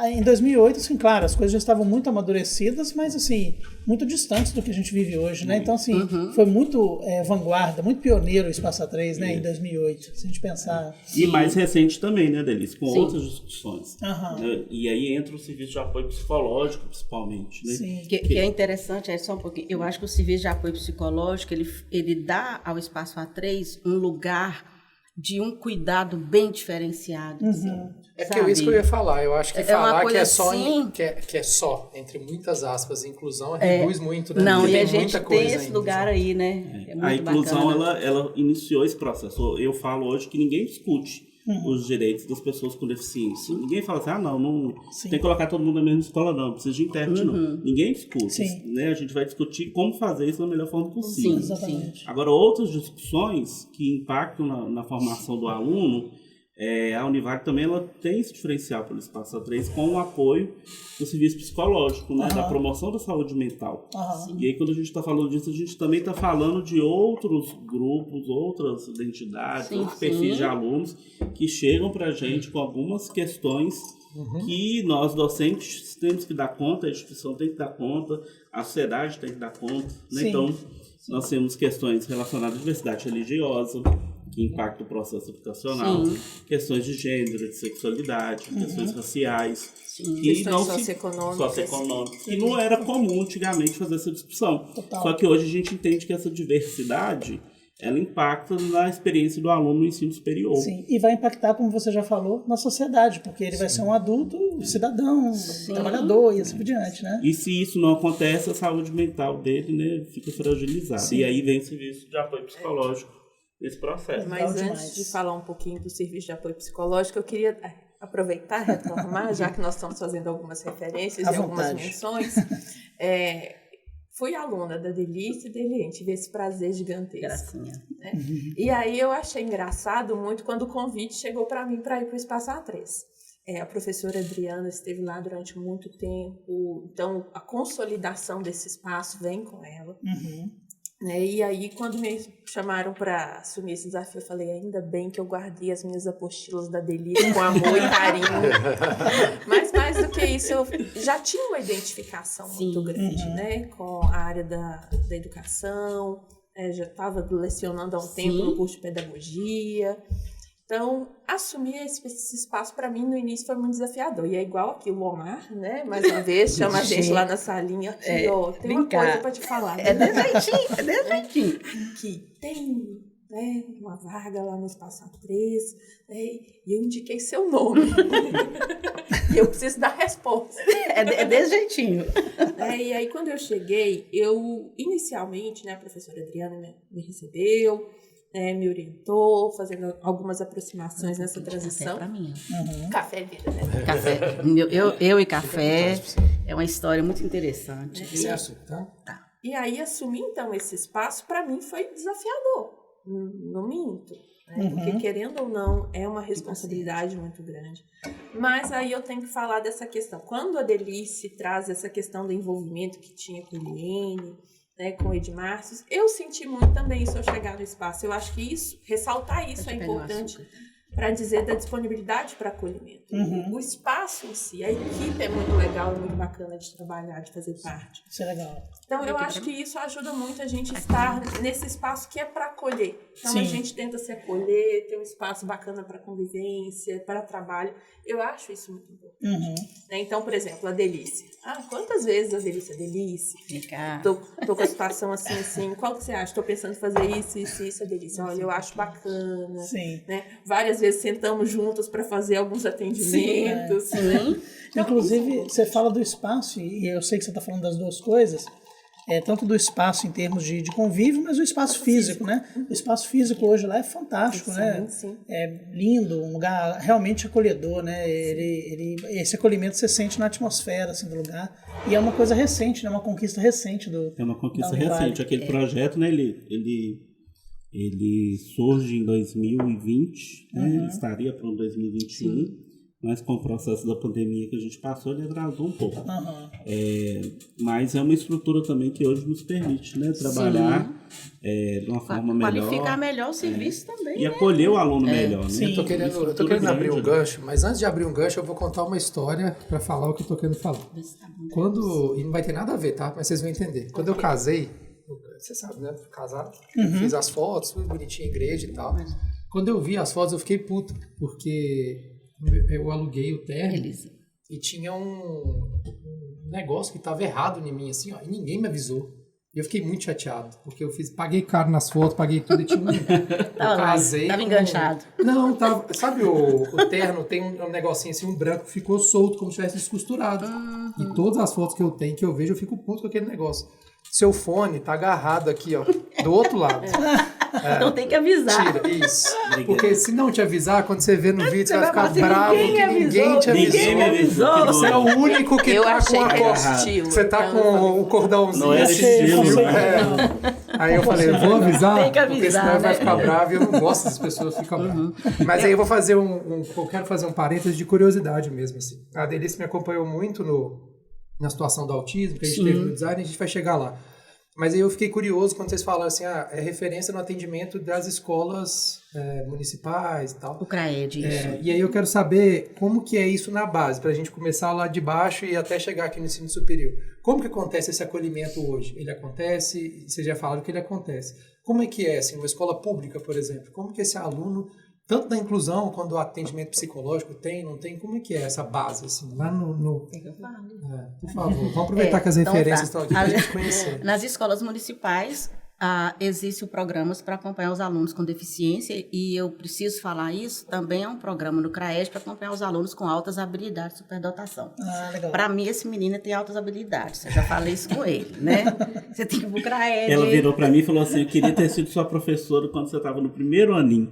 em 2008, assim, claro, as coisas já estavam muito amadurecidas, mas, assim, muito distantes do que a gente vive hoje, né? Então, assim, foi muito vanguarda, muito pioneiro o Espaço A3, né, em 2008, se a gente pensar. E mais recente também, né, Delícia, com outras discussões. Né? E aí entra o serviço de apoio psicológico, principalmente, né? Sim. Que é interessante, só um pouquinho, eu acho que o serviço de apoio psicológico, ele dá ao Espaço A3 um lugar de um cuidado bem diferenciado. É que é isso que eu ia falar. Eu acho que falar que é só, assim, que é só, entre muitas aspas, inclusão reduz muito, né? Não, porque e a tem gente muita tem coisa esse ainda, lugar aí, né? É muito a inclusão, bacana. ela iniciou esse processo. Eu falo hoje que ninguém discute os direitos das pessoas com deficiência. Ninguém fala assim, não tem que colocar todo mundo na mesma escola, não precisa de intérprete, não. Ninguém discute. Né? A gente vai discutir como fazer isso da melhor forma possível. Sim, exatamente. Agora, outras discussões que impactam na formação do aluno, a Univale também ela tem esse diferencial pelo Espaço A3 com o apoio do serviço psicológico, né, da promoção da saúde mental. E aí, quando a gente está falando disso, a gente também está falando de outros grupos, outras identidades, outros perfis de alunos que chegam para a gente com algumas questões que nós, docentes, temos que dar conta, a instituição tem que dar conta, a sociedade tem que dar conta. Né? Então, nós temos questões relacionadas à diversidade religiosa, que impacta o processo educacional, questões de gênero, de sexualidade, questões raciais, questões socioeconômicas, que não era comum antigamente fazer essa discussão. Total. Só que hoje a gente entende que essa diversidade, ela impacta na experiência do aluno no ensino superior. Sim, e vai impactar, como você já falou, na sociedade, porque ele vai ser um adulto, cidadão, trabalhador e assim por diante, né? E se isso não acontece, a saúde mental dele, né, fica fragilizada. E aí vem o serviço de apoio psicológico esse processo. Mas Legal antes demais. de falar um pouquinho do serviço de apoio psicológico, eu queria aproveitar e retomar, já que nós estamos fazendo algumas referências À e algumas vontade. menções. Fui aluna da Delícia e da Eliane, tive esse prazer gigantesco. Gracinha. Né? E aí eu achei engraçado muito quando o convite chegou para mim para ir para o Espaço A3. A professora Adriana esteve lá durante muito tempo, então a consolidação desse espaço vem com ela. Né? E aí, quando me chamaram para assumir esse desafio, eu falei, ainda bem que eu guardei as minhas apostilas da Delícia com amor e carinho. Mas mais do que isso, eu já tinha uma identificação muito grande, né? Com a área da educação, já estava lecionando há um tempo no curso de pedagogia. Então, assumir esse espaço para mim no início foi muito desafiador. E é igual aqui o Omar, né? Mais uma vez, chama a gente lá na salinha. Aqui, ó, tem uma coisa para te falar. É desse jeitinho, é desse jeitinho. Aqui tem, né, uma vaga lá no Espaço A3, né, e eu indiquei seu nome. E eu preciso dar resposta. É desse jeitinho. E aí, quando eu cheguei, inicialmente, né, a professora Adriana me recebeu, me orientou, fazendo algumas aproximações nessa transição. Café pra mim. Café é vida, né? Café. Eu e café é uma história muito interessante. Esse é assunto, tá? E aí, assumir, então, esse espaço, para mim, foi desafiador. Não minto. Né? Porque, querendo ou não, é uma responsabilidade muito grande. Mas aí eu tenho que falar dessa questão. Quando a Delice traz essa questão do envolvimento que tinha com a Eliane, né, com o Edmárcio, eu senti muito também isso ao chegar no espaço. Eu acho que ressaltar isso é importante para dizer da disponibilidade para acolhimento. O espaço em si, a equipe é muito legal, é muito bacana de trabalhar, de fazer parte. Isso é legal. Então, eu acho que isso ajuda muito a gente estar nesse espaço que é para acolher. Então, a gente tenta se acolher, ter um espaço bacana para convivência, para trabalho. Eu acho isso muito importante. Né? Então, por exemplo, a Delícia. Quantas vezes a Delícia? Vem cá. Tô com a situação assim. Qual que você acha? Tô pensando em fazer isso, a Delícia. Olha, eu acho bacana. Sim. Né? Várias vezes sentamos juntas para fazer alguns atendimentos. Sim. Então, inclusive, você fala do espaço, e eu sei que você está falando das duas coisas, tanto do espaço em termos de convívio, mas o espaço físico, né? O espaço físico hoje lá é fantástico, né? Sim. É lindo, um lugar realmente acolhedor, né? Esse acolhimento você sente na atmosfera assim, do lugar. E é uma coisa recente, né? Uma conquista recente do... É uma conquista da Univale. recente. Aquele projeto, né? Ele surge em 2020, né? Estaria para um 2021. Mas com o processo da pandemia que a gente passou, ele atrasou um pouco. Mas é uma estrutura também que hoje nos permite, né, trabalhar de uma forma melhor. Qualificar melhor o serviço também. E acolher o aluno melhor. Né? Eu tô querendo abrir um gancho, mas antes de abrir um gancho, eu vou contar uma história para falar o que eu tô querendo falar. E não vai ter nada a ver, tá? Mas vocês vão entender. Quando eu casei, você sabe, né? Casado, fiz as fotos, fui bonitinho, igreja e tal. Quando eu vi as fotos, eu fiquei puto, porque eu aluguei o terno e tinha um negócio que estava errado em mim, assim, ó, e ninguém me avisou. E eu fiquei muito chateado, porque eu paguei caro nas fotos, paguei tudo e tinha casei. Tava enganchado. Não, tava. Sabe o terno tem um negocinho assim, um branco que ficou solto, como se tivesse descosturado. E todas as fotos que eu tenho, que eu vejo, eu fico puto com aquele negócio. Seu fone tá agarrado aqui, ó, do outro lado. Então tem que avisar. Tira, isso. Porque se não te avisar, quando você vê no vídeo, você vai ficar bravo que ninguém te avisou. Ninguém me avisou. Você é o único que eu tá achei com a que era corda. estilo. Você tá com o cordãozinho. Não é assim. estilo, Aí eu falei, eu vou avisar, Tem que avisar, porque senão ele vai né? ficar bravo e eu não gosto das pessoas que ficam bravas. Mas aí eu vou fazer eu quero fazer um parênteses de curiosidade mesmo, assim. A Delícia me acompanhou muito na situação do autismo, que a gente teve no design, a gente vai chegar lá. Mas aí eu fiquei curioso quando vocês falaram assim, é referência no atendimento das escolas municipais e tal. O CRAED, isso. E aí eu quero saber como que é isso na base, para a gente começar lá de baixo e até chegar aqui no ensino superior. Como que acontece esse acolhimento hoje? Ele acontece, vocês já falaram que ele acontece. Como é que é, assim, uma escola pública, por exemplo? Como que esse aluno, tanto da inclusão quanto do atendimento psicológico, tem, não tem? Como é que é essa base, assim, lá no... Por por favor, vamos aproveitar que as referências estão aqui para a gente conhecer. Nas escolas municipais, Existem programas para acompanhar os alunos com deficiência e eu preciso falar isso, também é um programa no CRAED para acompanhar os alunos com altas habilidades de superdotação. Legal. Para mim, esse menino tem altas habilidades, eu já falei isso com ele, né? Você tem que ir pro CRAED. Ela virou para mim e falou assim, eu queria ter sido sua professora quando você estava no primeiro aninho.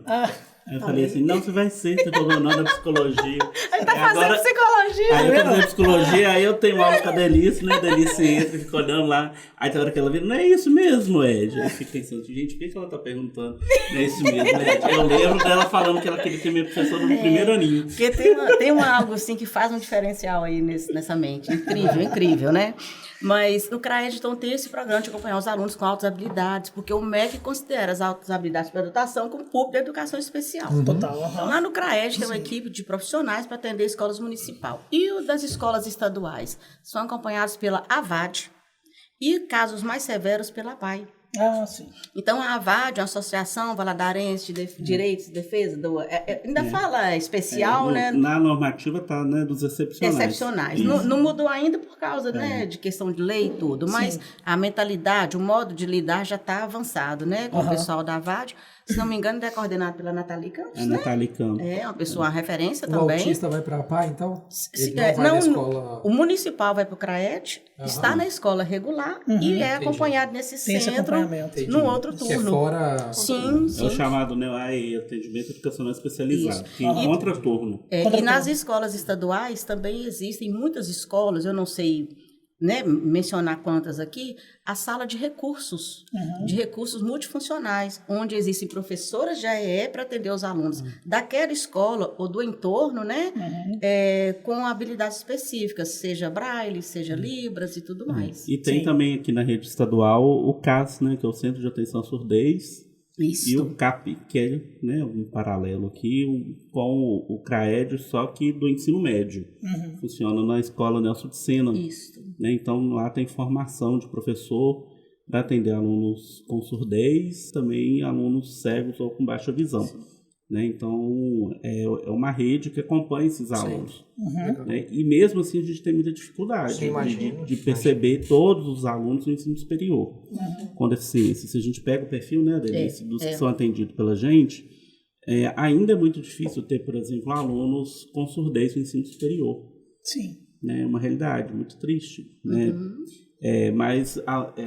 Aí eu falei assim, não, você vai ser, você está dando psicologia. Ele tá fazendo psicologia. Aí eu tô fazendo psicologia, aí eu tenho aula com a Delice, né? Delice entra, fica olhando lá. Aí tem hora que ela vira, não é isso mesmo, Ed? Aí eu fico pensando, gente, por que ela tá perguntando? Não é isso mesmo, Ed? Eu lembro dela falando que ela queria ter minha professora no primeiro aninho. Porque tem algo assim que faz um diferencial aí nessa mente. Incrível, incrível, né? Mas no CRAED, então, tem esse programa de acompanhar os alunos com altas habilidades, porque o MEC considera as altas habilidades para dotação como público da educação especial. Total. Então, lá no CRAED tem uma equipe de profissionais para atender escolas municipais. E o das escolas estaduais são acompanhados pela AVAD e, casos mais severos, pela APAE. Sim. Então, a AVAD, a Associação Valadarense de Direitos e Defesa, ainda fala especial, né? Na normativa tá, né, dos excepcionais. Excepcionais. Não mudou ainda por causa, né, de questão de lei e tudo, mas a mentalidade, o modo de lidar já está avançado, né, com o pessoal da AVAD. Se não me engano, é coordenado pela Nathalie Campos, né? Nathalie Campos. É uma pessoa, uma referência O também. autista vai para a PA, então? Ele não vai na escola... O municipal vai para o CRAED, está na escola regular e é acompanhado nesse centro no outro turno. Que é fora... Sim. É o chamado, né, atendimento educacional especializado, que encontra turno. E nas escolas estaduais também existem muitas escolas, eu não sei, né, mencionar quantas aqui, a sala de recursos multifuncionais, onde existem professoras de AEE para atender os alunos daquela escola ou do entorno, né, com habilidades específicas, seja Braille, seja Libras e tudo mais. E tem também aqui na rede estadual o CAS, né, que é o Centro de Atenção à Surdez, e o CAP, que é, né, um paralelo aqui com o CRAED, só que do ensino médio. Funciona na escola Nelson de Sena. Né? Então, lá tem formação de professor para atender alunos com surdez, também alunos cegos ou com baixa visão. Né? Então, é uma rede que acompanha esses alunos. Né? E mesmo assim, a gente tem muita dificuldade de perceber todos os alunos no ensino superior com deficiência. Se a gente pega o perfil, né, dos que são atendidos pela gente, ainda é muito difícil ter, por exemplo, alunos com surdez no ensino superior. Sim. Né? É uma realidade muito triste. Né? Mas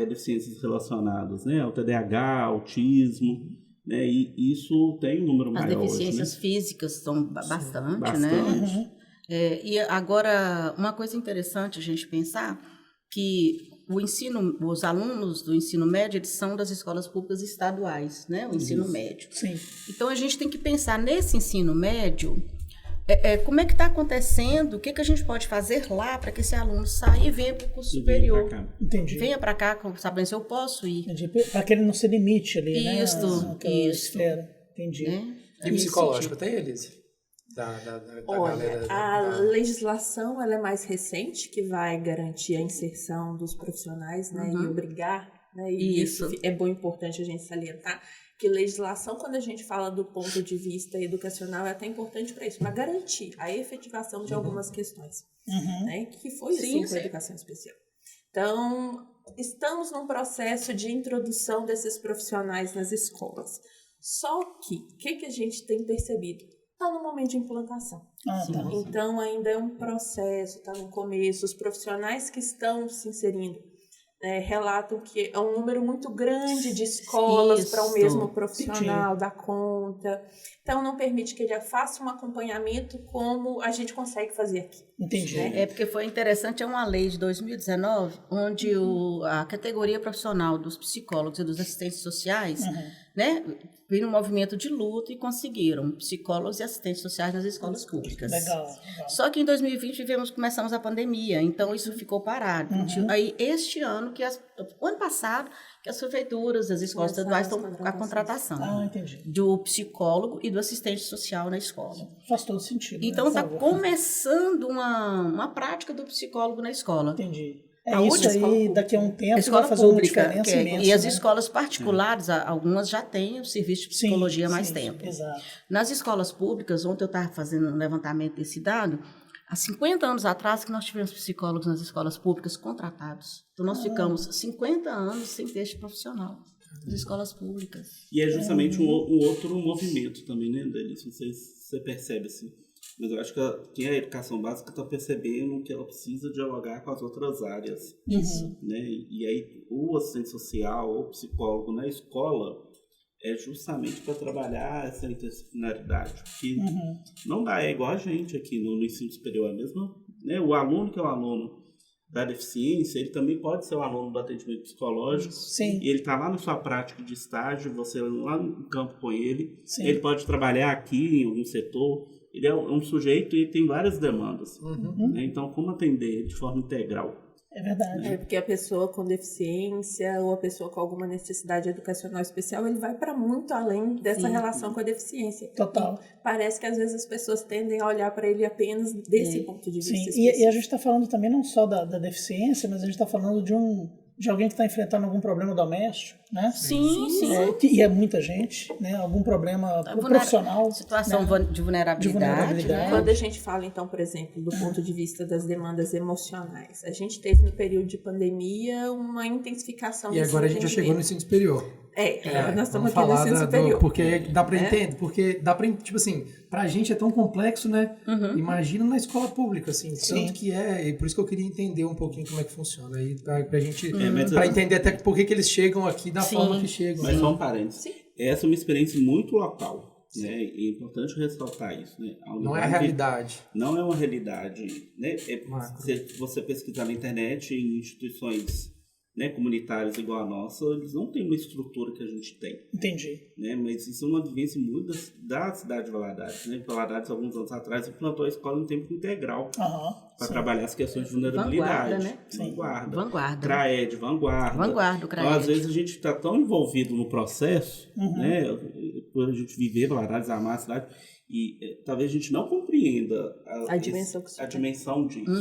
deficiências relacionadas, né, ao TDAH, autismo, né, e isso tem um número maior. As deficiências hoje, né? físicas são bastante, né? E agora, uma coisa interessante a gente pensar que os alunos do ensino médio, eles são das escolas públicas estaduais, né? O ensino médio. Sim. Então, a gente tem que pensar nesse ensino médio, como é que está acontecendo, o que a gente pode fazer lá para que esse aluno saia e venha para o curso superior. Entendi. Venha para cá, sabendo se eu posso ir. Para que ele não se limite ali, né? Isso. Esfera. Entendi. E psicológico tem, Elise? Olha, a legislação ela é mais recente, que vai garantir a inserção dos profissionais, né, e obrigar, né, e isso é bom, importante a gente salientar, que legislação, quando a gente fala do ponto de vista educacional, é até importante para isso, para garantir a efetivação de algumas questões, né, que foi assim com a educação especial. Então, estamos num processo de introdução desses profissionais nas escolas. Só que, o que a gente tem percebido? Está no momento de implantação. Então, ainda é um processo, está no começo. Os profissionais que estão se inserindo relatam que é um número muito grande de escolas para o mesmo profissional dar conta. Então, não permite que ele faça um acompanhamento como a gente consegue fazer aqui. Entendi. Né? Porque foi interessante, é uma lei de 2019, onde a categoria profissional dos psicólogos e dos assistentes sociais, né, veio um movimento de luta e conseguiram psicólogos e assistentes sociais nas escolas públicas. Legal. Só que em 2020 começamos a pandemia, então isso ficou parado. Aí este ano, o ano passado, que as prefeituras, as escolas estaduais estão com a contratação Entendi. do psicólogo e do assistente social na escola. Faz todo sentido. Então está começando uma prática do psicólogo na escola. Entendi. Isso aí, daqui a um tempo, escola vai fazer pública, uma diferença imensa. E as escolas particulares, algumas já têm o serviço de psicologia há mais tempo. Exato. Nas escolas públicas, ontem eu estava fazendo um levantamento desse dado, há 50 anos atrás que nós tivemos psicólogos nas escolas públicas contratados. Então, nós ficamos 50 anos sem ter este profissional. Das escolas públicas. E é justamente um outro movimento também, né, Delis? Não sei se você percebe assim. Mas eu acho que a educação básica está percebendo que ela precisa dialogar com as outras áreas. Isso. Né? E aí o assistente social ou psicólogo na escola é justamente para trabalhar essa interdisciplinaridade. Porque não dá, é igual a gente aqui no ensino superior mesmo. Né? O aluno que é o aluno da deficiência, ele também pode ser o aluno do atendimento psicológico. Sim. E ele está lá na sua prática de estágio, você lá no campo com ele. Sim. Ele pode trabalhar aqui em algum setor. Ele é um sujeito e tem várias demandas. Né? Então, como atender de forma integral? É verdade. É porque a pessoa com deficiência ou a pessoa com alguma necessidade educacional especial, ele vai para muito além dessa relação com a deficiência. Total. E parece que às vezes as pessoas tendem a olhar para ele apenas desse ponto de vista. Sim, e a gente está falando também não só da deficiência, mas a gente está falando de alguém que está enfrentando algum problema doméstico, né? Sim. E é muita gente, né? Algum problema profissional. Situação de vulnerabilidade. Né? Quando a gente fala, então, por exemplo, do ponto de vista das demandas emocionais, a gente teve no período de pandemia uma intensificação. E agora a gente já chegou no ensino superior. Nós estamos aqui falar no ensino superior. Porque dá pra entender, porque dá pra, tipo assim, pra gente é tão complexo, né? Imagina na escola pública, assim, tanto que e por isso que eu queria entender um pouquinho como é que funciona, aí pra gente, pra entender até por que eles chegam aqui da forma que chegam. Mas só um parênteses. Essa é uma experiência muito local, né? E é importante ressaltar isso, né? Não é a realidade. Não é uma realidade, né? Se você pesquisar na internet em instituições, né, comunitárias igual a nossa, eles não têm uma estrutura que a gente tem. Entendi. Né? Mas isso é uma vivência muito da cidade de Valadares. Né? Valadares, alguns anos atrás, implantou a escola em tempo integral para trabalhar as questões de vulnerabilidade. Vanguarda, né? Vanguarda. CRAED, vanguarda. Vanguarda, o CRAED. Então, às vezes a gente está tão envolvido no processo, né? Por a gente viver Valadares, amar a cidade, e talvez a gente não compreenda a dimensão disso.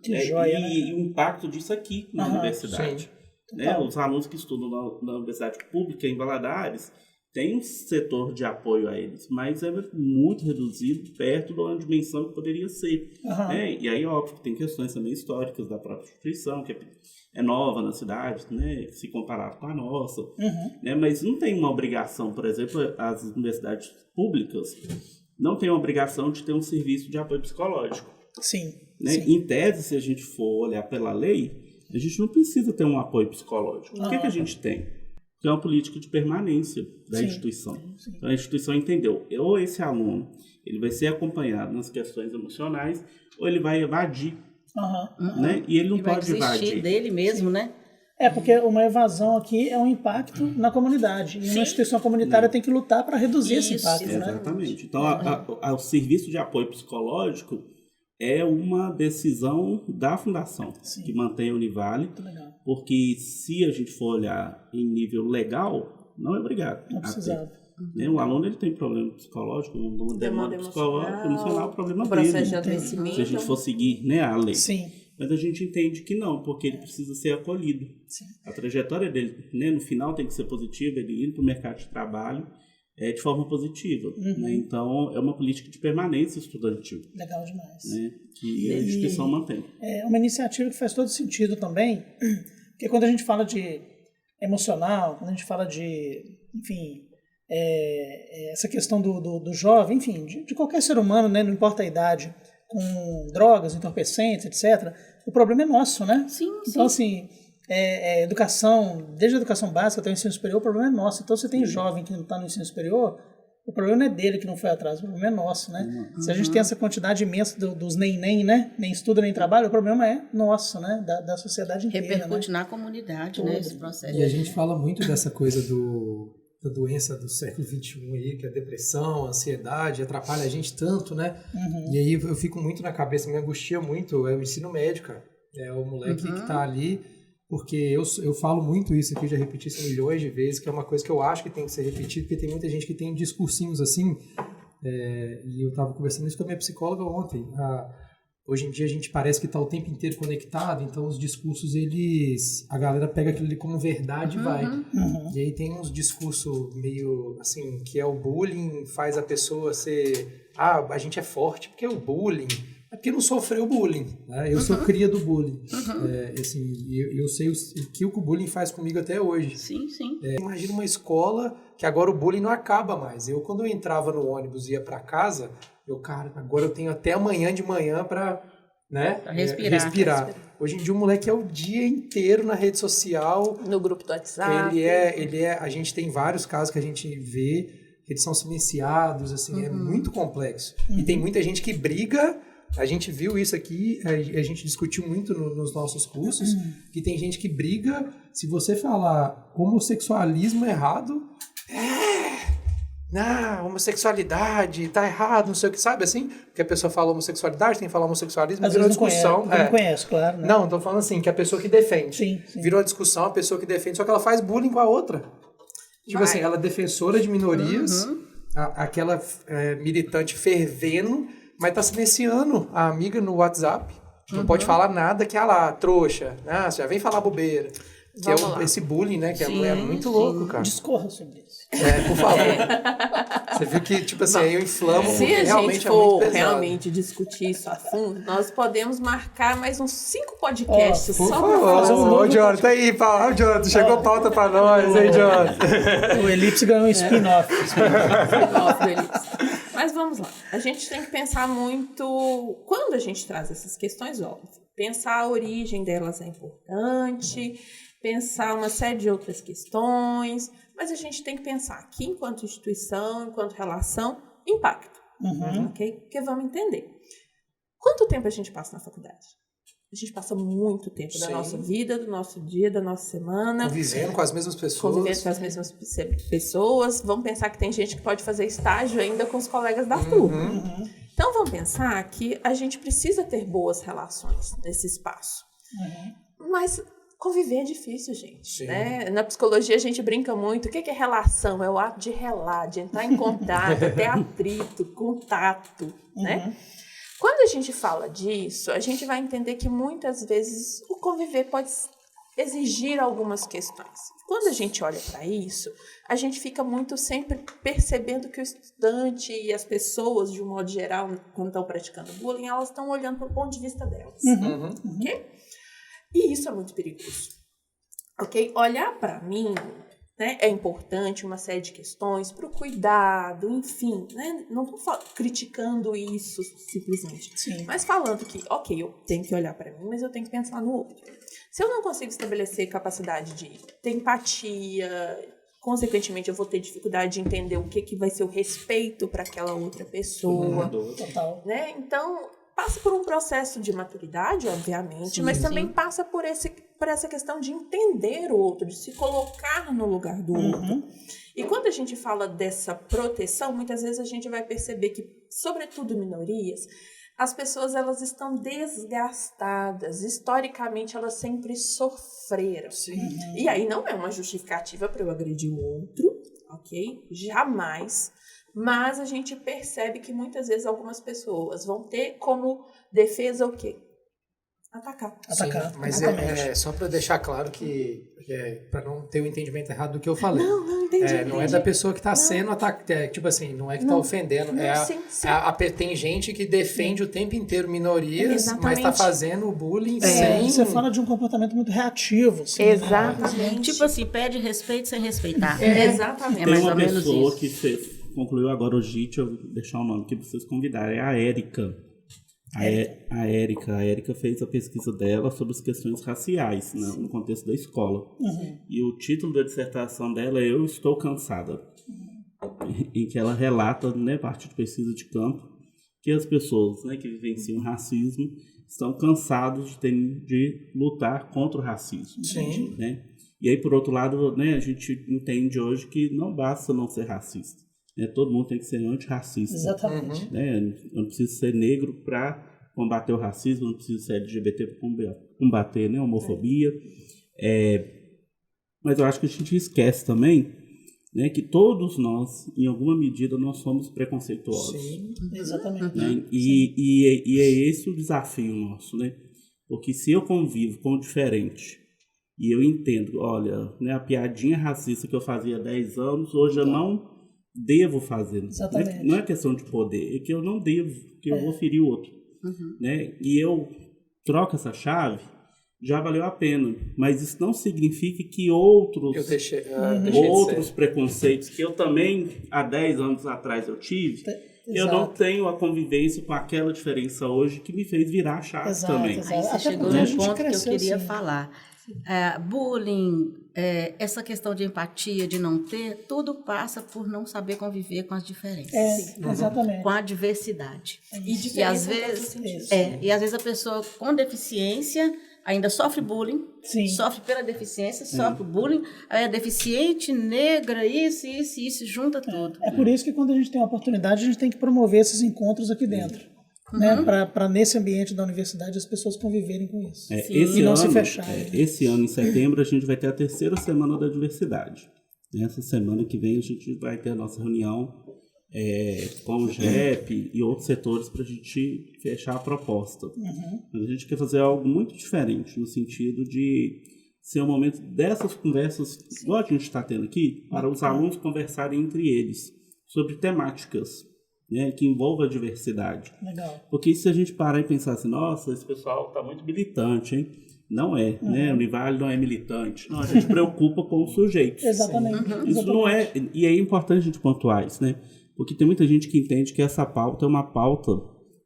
E o impacto disso aqui na universidade. Né? Os alunos que estudam na universidade pública em Valadares têm um setor de apoio a eles, mas é muito reduzido perto de uma dimensão que poderia ser. Né? E aí, óbvio, tem questões também históricas da própria instituição, que é nova na cidade, né? Se comparado com a nossa. Né? Mas não tem uma obrigação, por exemplo, as universidades públicas não têm uma obrigação de ter um serviço de apoio psicológico. Sim. Né? Em tese, se a gente for olhar pela lei, a gente não precisa ter um apoio psicológico. O que a gente tem? Que é uma política de permanência da instituição. Então, a instituição entendeu, ou esse aluno ele vai ser acompanhado nas questões emocionais, ou ele vai evadir. Né? E ele não pode evadir dele mesmo, né? Porque uma evasão aqui é um impacto na comunidade. E uma instituição comunitária tem que lutar para reduzir esse impacto. Exatamente. Né? Então, o serviço de apoio psicológico é uma decisão da fundação que mantém a Univale, porque se a gente for olhar em nível legal, não é obrigado. Não precisava. Né? O aluno ele tem problema psicológico, uma demanda psicológica, emocional, problema processo dele. De adoecimento. Se a gente for seguir, né, a lei. Sim. Mas a gente entende que não, porque ele precisa ser acolhido. A trajetória dele, né, no final tem que ser positiva, ele ir para o mercado de trabalho de forma positiva. Né? Então, é uma política de permanência estudantil. Legal demais. Né? Que a instituição mantém. É uma iniciativa que faz todo sentido também, porque quando a gente fala de emocional, quando a gente fala de, enfim, essa questão do jovem, enfim, de qualquer ser humano, né, não importa a idade, com drogas, entorpecentes, etc., o problema é nosso, né? Então, assim, educação, desde a educação básica até o ensino superior, o problema é nosso. Então, você tem jovem que não está no ensino superior, o problema não é dele que não foi atrás, o problema é nosso, né? Se a gente tem essa quantidade imensa dos nem, né? Nem estuda, nem trabalha, o problema é nosso, né? Da sociedade inteira. Repercute na comunidade, né? Esse processo. E a gente fala muito dessa coisa da doença do século XXI aí, que é a depressão, a ansiedade, atrapalha a gente tanto, né? E aí eu fico muito na cabeça, me angustia muito, é o ensino médio, cara. É o moleque que tá ali, porque eu falo muito isso aqui, já repeti isso milhões de vezes, que é uma coisa que eu acho que tem que ser repetido, porque tem muita gente que tem discursinhos assim, e eu tava conversando isso com a minha psicóloga ontem. Hoje em dia a gente parece que está o tempo inteiro conectado, então os discursos, a galera pega aquilo ali como verdade e vai. E aí tem uns discursos meio assim, que é o bullying, faz a pessoa ser, a gente é forte porque é o bullying. É porque não sofreu bullying, né? Eu sou cria do bullying. Assim, eu sei o que o bullying faz comigo até hoje. Sim, sim. Imagina uma escola que agora o bullying não acaba mais. Quando eu entrava no ônibus e ia para casa, cara, agora eu tenho até amanhã de manhã para, né, pra respirar. Hoje em dia o moleque é o dia inteiro na rede social. No grupo do WhatsApp. A gente tem vários casos que a gente vê que eles são silenciados, assim, é muito complexo. E tem muita gente que briga. A gente viu isso aqui, a gente discutiu muito nos nossos cursos, que tem gente que briga, se você falar homossexualismo errado, não, homossexualidade, tá errado, não sei o que, sabe assim? Porque a pessoa fala homossexualidade, tem que falar homossexualismo, virou discussão. Não conhece, claro. Né? Não, tô falando assim, que a pessoa que defende. Sim. Virou a discussão, a pessoa que defende, só que ela faz bullying com a outra. Tipo assim, ela é defensora de minorias, aquela militante fervendo, mas tá silenciando a amiga no WhatsApp. Não pode falar nada que ela trouxa. Ah, você já vem falar bobeira. Que é esse bullying, né? Que é muito louco, cara. Discorra sobre isso. Por favor. Você viu que, tipo assim, eu inflamo. Se a realmente gente for é realmente discutir isso a fundo, nós podemos marcar mais uns 5 podcasts só pra falar. Ô, Jonathan, tá aí, Jonathan, chegou pauta pra nós, hein, Jonathan? O Elipse ganhou um spin-off. Spin-off do Elipse. Mas vamos lá. A gente tem que pensar muito... Quando a gente traz essas questões, óbvio, pensar a origem delas é importante, pensar uma série de outras questões, mas a gente tem que pensar aqui, enquanto instituição, enquanto relação, impacto. Ok? Porque vamos entender. Quanto tempo a gente passa na faculdade? A gente passa muito tempo da nossa vida, do nosso dia, da nossa semana. Convivendo com as mesmas pessoas. Vamos pensar que tem gente que pode fazer estágio ainda com os colegas da turma. Então, vamos pensar que a gente precisa ter boas relações nesse espaço. Mas conviver é difícil, gente. Né? Na psicologia, a gente brinca muito. O que é relação? É o ato de relar, de entrar em contato, ter atrito, contato, né? Quando a gente fala disso, a gente vai entender que muitas vezes o conviver pode exigir algumas questões. Quando a gente olha para isso, a gente fica muito sempre percebendo que o estudante e as pessoas, de um modo geral, quando estão praticando bullying, elas estão olhando para o ponto de vista delas. Ok? E isso é muito perigoso. Ok? Olhar para mim, né, é importante, uma série de questões para o cuidado, enfim, né? Não estou criticando isso simplesmente, mas falando que, ok, eu tenho que olhar para mim, mas eu tenho que pensar no outro. Se eu não consigo estabelecer capacidade de ter empatia, consequentemente eu vou ter dificuldade de entender o que vai ser o respeito para aquela outra pessoa. Total. Né? Então, passa por um processo de maturidade, obviamente, mas também passa por essa questão de entender o outro, de se colocar no lugar do outro. E quando a gente fala dessa proteção, muitas vezes a gente vai perceber que, sobretudo minorias, as pessoas elas estão desgastadas. Historicamente, elas sempre sofreram. E aí não é uma justificativa para eu agredir o outro, ok? Jamais. Mas a gente percebe que muitas vezes algumas pessoas vão ter como defesa o quê? Atacar. Mas só para deixar claro que, para não ter o entendimento errado do que eu falei. Não, entendi. Não é da pessoa que está sendo atacada, tipo assim, não é que está ofendendo. Tem gente que defende o tempo inteiro minorias, mas está fazendo bullying sem... Você fala de um comportamento muito reativo. Assim, Exatamente. Tipo assim, pede respeito sem respeitar. Exatamente. É mais Tem ou uma menos pessoa isso. que concluiu agora o JIT, eu vou deixar o nome aqui para vocês convidarem, é a Érica. A Érica fez a pesquisa dela sobre as questões raciais, né, no contexto da escola. E o título da dissertação dela é Eu Estou Cansada, em que ela relata, né, a partir de pesquisa de campo, que as pessoas, né, que vivenciam racismo estão cansados de lutar contra o racismo. Né? E aí, por outro lado, né, a gente entende hoje que não basta não ser racista. Todo mundo tem que ser antirracista. Exatamente. Né? Eu não preciso ser negro para combater o racismo, não preciso ser LGBT para combater, né, a homofobia. Mas eu acho que a gente esquece também, né, que todos nós, em alguma medida, nós somos preconceituosos. Exatamente. Né? E é esse o desafio nosso, né? Porque se eu convivo com o diferente e eu entendo, olha, né, a piadinha racista que eu fazia há 10 anos, hoje eu não devo fazer. Exatamente. Não é questão de poder, é que eu não devo, que eu vou ferir o outro. né? E eu troco essa chave, já valeu a pena. Mas isso não significa que outros preconceitos que eu também, há 10 anos atrás, eu tive, eu não tenho a convivência com aquela diferença hoje que me fez virar a chave também. Aí você chegou no ponto que eu queria falar. Bullying, essa questão de empatia, de não ter, tudo passa por não saber conviver com as diferenças. Exatamente. Com a diversidade. E às vezes a pessoa com deficiência ainda sofre bullying, sofre pela deficiência, sofre bullying, é deficiente, negra, isso, junta tudo. É por isso que quando a gente tem a oportunidade, a gente tem que promover esses encontros aqui dentro. Né? Para nesse ambiente da universidade as pessoas conviverem com isso. E não se fecharem. Esse ano, em setembro, a gente vai ter a 3ª Semana da Diversidade. Nessa semana que vem a gente vai ter a nossa reunião com o GEP e outros setores para a gente fechar a proposta. Mas a gente quer fazer algo muito diferente, no sentido de ser um momento dessas conversas, igual a gente está tendo aqui, para os alunos conversarem entre eles sobre temáticas, né, que envolvam a diversidade. Legal. Porque se a gente parar e pensar assim, nossa, esse pessoal está muito militante, hein? Não é, né? O Univale não é militante. Não, a gente preocupa com os sujeitos. Exatamente. Isso não é, e é importante a gente pontuar isso, né? Porque tem muita gente que entende que essa pauta é uma pauta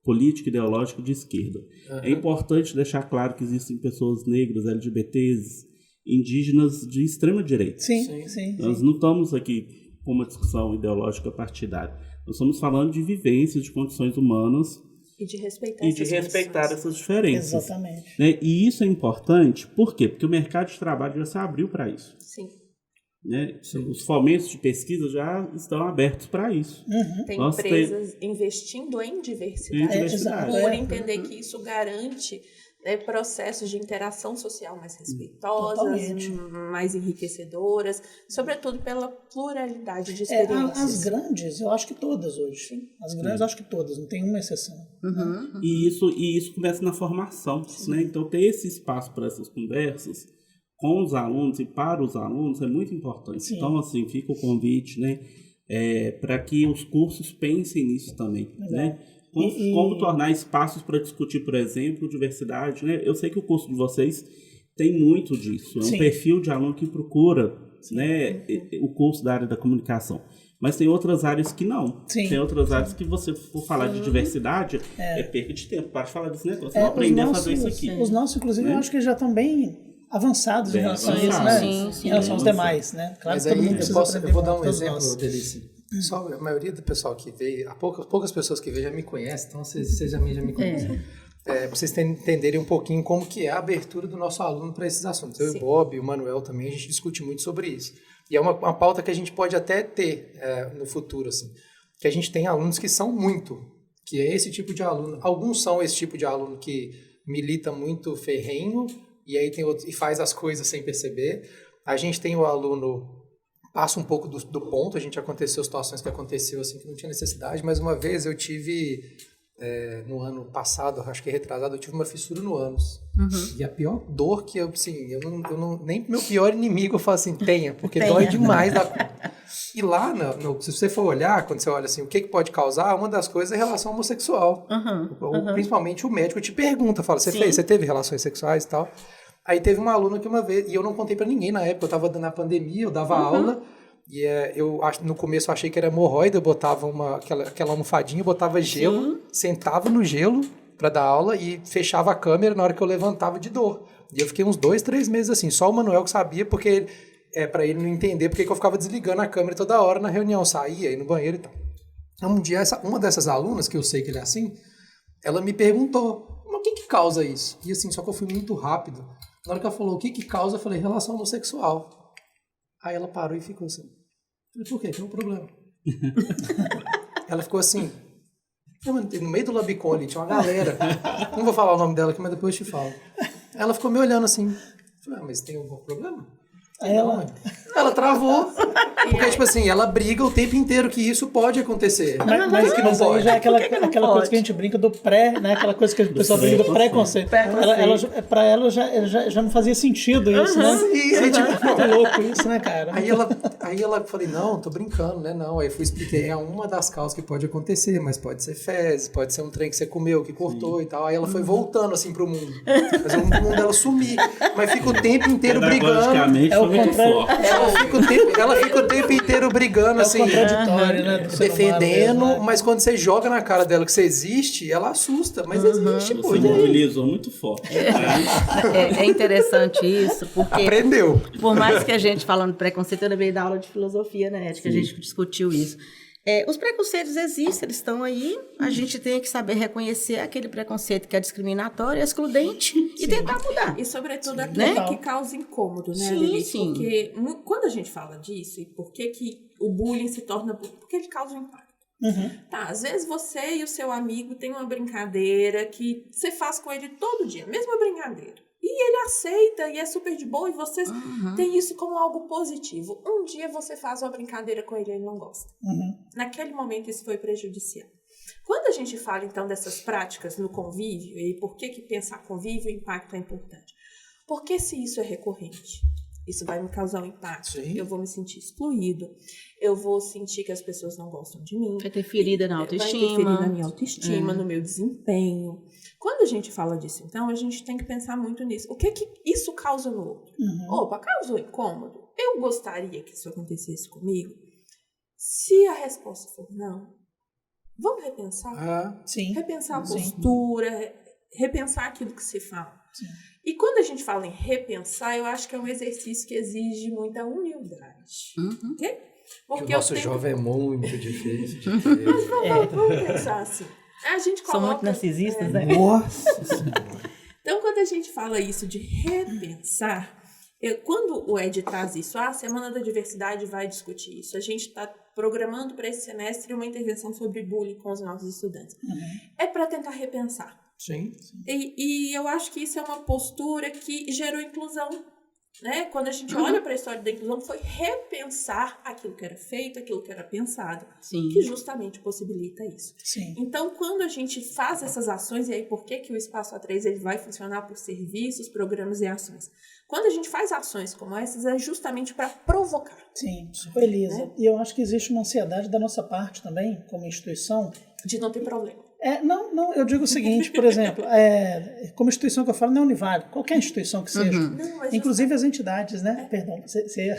política ideológica de esquerda. É importante deixar claro que existem pessoas negras, LGBTs, indígenas de extrema direita. Sim. Nós não estamos aqui com uma discussão ideológica partidária. Nós estamos falando de vivências, de condições humanas e de respeitar essas diferenças. Exatamente. Né? E isso é importante, por quê? Porque o mercado de trabalho já se abriu para isso. Sim. Né? Os fomentos de pesquisa já estão abertos para isso. Tem empresas investindo em diversidade. Por entender que isso garante processos de interação social mais respeitosas, mais enriquecedoras, sobretudo pela pluralidade de experiências. As grandes, eu acho que todas hoje. Sim. As grandes, eu acho que todas, não tem uma exceção. E isso começa na formação. Né? Então, ter esse espaço para essas conversas com os alunos e para os alunos é muito importante. Sim. Então, assim, fica o convite, né, para que os cursos pensem nisso também, né? Como tornar espaços para discutir, por exemplo, diversidade, né? Eu sei que o curso de vocês tem muito disso. É um perfil de aluno que procura, né, o curso da área da comunicação. Mas tem outras áreas que não. Tem outras áreas que você for falar de diversidade, é perda de tempo. Para de falar desse negócio. Não aprender a fazer isso aqui. Os nossos, inclusive, eu acho que já estão bem avançados em relação a isso, né? Em relação aos demais, né? Claro. Mas aí eu vou dar um exemplo, Delícia. A maioria do pessoal que veio, poucas pessoas que veio já me conhecem, então vocês já me conhecem. Pra vocês entenderem um pouquinho como que é a abertura do nosso aluno para esses assuntos. Eu e o Bob e o Manuel também, a gente discute muito sobre isso. E é uma pauta que a gente pode até ter no futuro, assim. Que a gente tem alunos que são que é esse tipo de aluno. Alguns são esse tipo de aluno que milita muito ferrenho, e aí tem outros, e faz as coisas sem perceber. A gente tem o aluno passa um pouco do ponto, a gente aconteceu situações que aconteceu assim que não tinha necessidade, mas uma vez eu tive, no ano passado, acho que retrasado, eu tive uma fissura no ânus. E a pior dor que eu não nem meu pior inimigo eu falo assim, porque dói demais. E lá, se você for olhar, quando você olha assim, o que pode causar, uma das coisas é relação homossexual. Principalmente o médico te pergunta, fala, você teve relações sexuais e tal? Aí teve uma aluna que uma vez, e eu não contei pra ninguém na época, eu tava dando a pandemia, eu dava aula, e no começo eu achei que era hemorroida, eu botava aquela almofadinha, eu botava gelo, sentava no gelo pra dar aula e fechava a câmera na hora que eu levantava de dor. E eu fiquei uns 2-3 meses assim, só o Manuel que sabia, porque pra ele não entender porque que eu ficava desligando a câmera toda hora na reunião, saía, ia no banheiro e tal. Então, um dia, uma dessas alunas, que eu sei que ele é assim, ela me perguntou, mas o que causa isso? E assim, só que eu fui muito rápido. Na hora que ela falou o que causa, eu falei, relação homossexual. Aí ela parou e ficou assim. Eu falei, por quê? Tem um problema. Ela ficou assim. No meio do Labicon ali, tinha uma galera. Não vou falar o nome dela aqui, mas depois eu te falo. Ela ficou me olhando assim. Eu falei, mas tem algum problema? Ela travou. Porque, tipo assim, ela briga o tempo inteiro que isso pode acontecer. Mas que não pode. Já é aquela coisa que a gente brinca do pré, né? Aquela coisa que o pessoal brinca do pré-conceito. Pra ela já não fazia sentido isso, né? Sim, aí, tipo, muito louco isso, né, cara? Aí ela falei, não, tô brincando, né? Não. Aí fui expliquei, é uma das causas que pode acontecer, mas pode ser fezes, pode ser um trem que você comeu, que cortou e tal. Aí ela foi voltando assim pro mundo. Mas o mundo dela sumir. Mas fica o tempo inteiro brigando. É o contrário. Ela fica o tempo inteiro brigando, assim, né, defendendo, mas quando você joga na cara dela que você existe, ela assusta, mas existe, pô. Você mobilizou muito forte. É interessante isso, porque... Aprendeu. Por mais que a gente, falando de preconceito, eu lembrei da aula de filosofia, né, Ed, que a gente discutiu isso. Os preconceitos existem, eles estão aí, a gente tem que saber reconhecer aquele preconceito que é discriminatório, excludente, e tentar mudar. E, sobretudo, aquele que causa incômodo, né, Lili? Porque quando a gente fala disso, e por que o bullying se torna... Porque ele causa um impacto. Tá, às vezes você e o seu amigo têm uma brincadeira que você faz com ele todo dia, mesma brincadeira. E ele aceita e é super de boa e você tem isso como algo positivo. Um dia você faz uma brincadeira com ele e ele não gosta. Naquele momento isso foi prejudicial. Quando a gente fala então dessas práticas no convívio e por que pensar convívio e impacto é importante? Porque se isso é recorrente, isso vai me causar um impacto. Sim. Eu vou me sentir excluído. Eu vou sentir que as pessoas não gostam de mim. Vai ter ferida na autoestima. Vai ter ferida na minha autoestima, no meu desempenho. Quando a gente fala disso, então, a gente tem que pensar muito nisso. O que isso causa no outro? Opa, causou incômodo? Eu gostaria que isso acontecesse comigo? Se a resposta for não, vamos repensar. Sim. Repensar a postura, repensar aquilo que se fala. Sim. E quando a gente fala em repensar, eu acho que é um exercício que exige muita humildade. Okay? Porque o nosso jovem é muito difícil. Mas vamos pensar assim. A gente coloca, são muito narcisistas, né? Nossa! Então, quando a gente fala isso de repensar, quando o Ed traz isso, a Semana da Diversidade vai discutir isso. A gente está programando para esse semestre uma intervenção sobre bullying com os nossos estudantes. É para tentar repensar. Sim. E eu acho que isso é uma postura que gerou inclusão. Né? Quando a gente olha para a história da inclusão, foi repensar aquilo que era feito, aquilo que era pensado, que justamente possibilita isso. Sim. Então, quando a gente faz essas ações, e aí por que o Espaço A3 ele vai funcionar por serviços, programas e ações? Quando a gente faz ações como essas, é justamente para provocar. Sim, Elisa. Né? E eu acho que existe uma ansiedade da nossa parte também, como instituição, de não ter problema. Não, eu digo o seguinte, por exemplo, como instituição que eu falo, não é Univale, qualquer instituição que seja, inclusive as entidades, né? Perdão.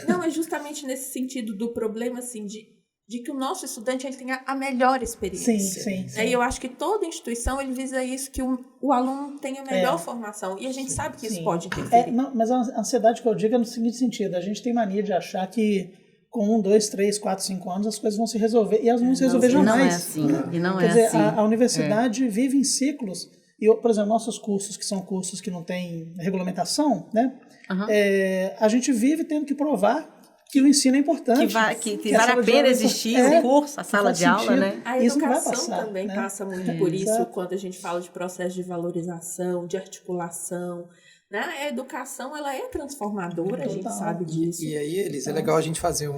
Não, é justamente nesse sentido do problema, assim, de que o nosso estudante ele tenha a melhor experiência. Sim. E eu acho que toda instituição ele visa isso, que o aluno tenha a melhor formação, e a gente sabe que isso pode interferir. Mas a ansiedade que eu digo é no seguinte sentido, a gente tem mania de achar que com 1, 2, 3, 4, 5 anos as coisas vão se resolver. E elas não se resolver jamais. Não é assim. A universidade vive em ciclos. E, por exemplo, nossos cursos, que são cursos que não têm regulamentação, né? A gente vive tendo que provar que o ensino é importante. Que vale a pena existir o curso, a sala de aula, né? A educação também passa muito por isso, quando a gente fala de processo de valorização, de articulação. Né? A educação, ela é transformadora, a gente sabe disso. E aí, Elisa, é legal a gente fazer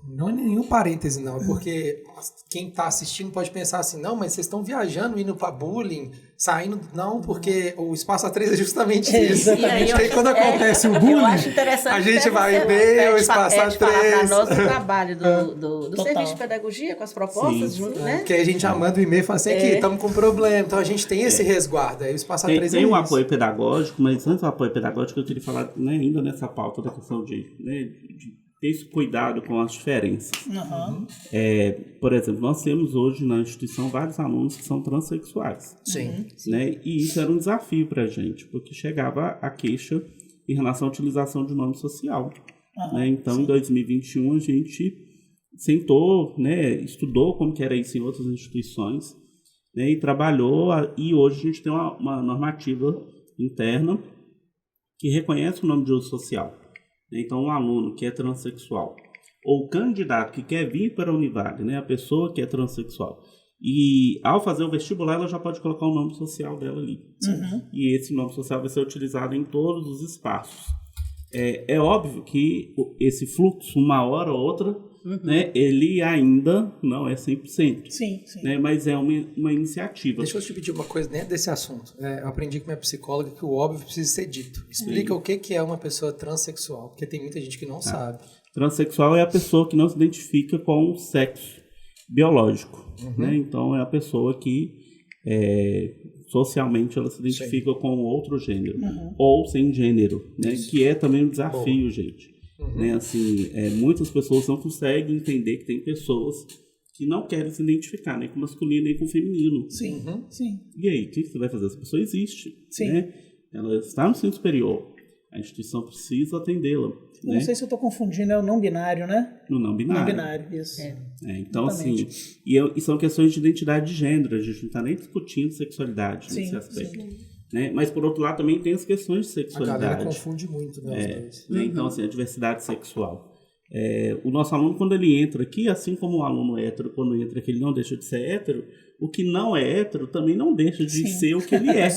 não é nenhum parêntese, não, porque quem está assistindo pode pensar assim, não, mas vocês estão viajando, indo para bullying, saindo... Não, porque o Espaço A3 é justamente isso. E aí quando acontece o bullying, a gente vai ver o Espaço A3. Para nós, o trabalho do serviço de pedagogia, com as propostas, junto, né? Porque a gente já manda o e-mail e fala assim, aqui, estamos com problema, então a gente tem esse resguardo, aí o Espaço A3 tem um apoio pedagógico, mas antes do apoio pedagógico, eu queria falar, né, ainda nessa pauta da questão de ter esse cuidado com as diferenças. Por exemplo, nós temos hoje na instituição vários alunos que são transexuais. Sim. Né? E isso era um desafio para a gente, porque chegava a queixa em relação à utilização de nome social. Né? Então, em 2021, a gente sentou, né, estudou como que era isso em outras instituições, né, e trabalhou, e hoje a gente tem uma normativa interna que reconhece o nome de uso social. Então, um aluno que é transexual, ou o candidato que quer vir para a Univale, né, a pessoa que é transexual, e ao fazer o vestibular, ela já pode colocar o nome social dela ali. E esse nome social vai ser utilizado em todos os espaços. É óbvio que esse fluxo, uma hora ou outra, né, ele ainda não é 100%. Sim. Né, mas é uma iniciativa. Deixa eu te pedir uma coisa dentro desse assunto. Eu aprendi com minha psicóloga que o óbvio precisa ser dito. Explica o que é uma pessoa transexual, porque tem muita gente que não sabe. Transexual é a pessoa que não se identifica com o sexo biológico. Né? Então, é a pessoa que socialmente ela se identifica com outro gênero ou sem gênero, né? Que é também um desafio, gente. Né? Assim, muitas pessoas não conseguem entender que tem pessoas que não querem se identificar nem com masculino nem com feminino. Sim. E aí, o que você vai fazer? Essa pessoa existe. Sim. Né? Ela está no ensino superior. A instituição precisa atendê-la. Eu não sei se eu estou confundindo, é o não binário, né? No não binário. Não binário, isso. Então, Exatamente. assim, e são questões de identidade de gênero, a gente não está nem discutindo sexualidade nesse aspecto. Né? Mas, por outro lado, também tem as questões de sexualidade. A galera confunde muito, né? Né? Então, assim, a diversidade sexual. O nosso aluno, quando ele entra aqui, assim como o aluno hétero, quando entra aqui, ele não deixa de ser hétero, o que não é hétero também não deixa de ser o que ele é.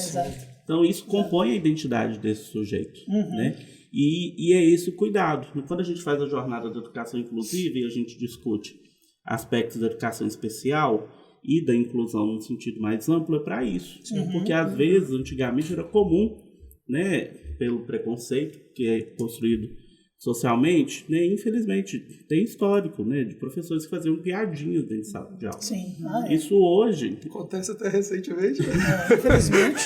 Então, isso compõe a identidade desse sujeito. Né? E é esse o cuidado. Quando a gente faz a jornada da educação inclusiva e a gente discute aspectos da educação especial e da inclusão no sentido mais amplo, é para isso. Porque, às vezes, antigamente era comum, né, pelo preconceito que é construído socialmente, né, infelizmente, tem histórico, né, de professores que faziam piadinhas dentro de sala de aula. Isso hoje... Acontece até recentemente. Infelizmente.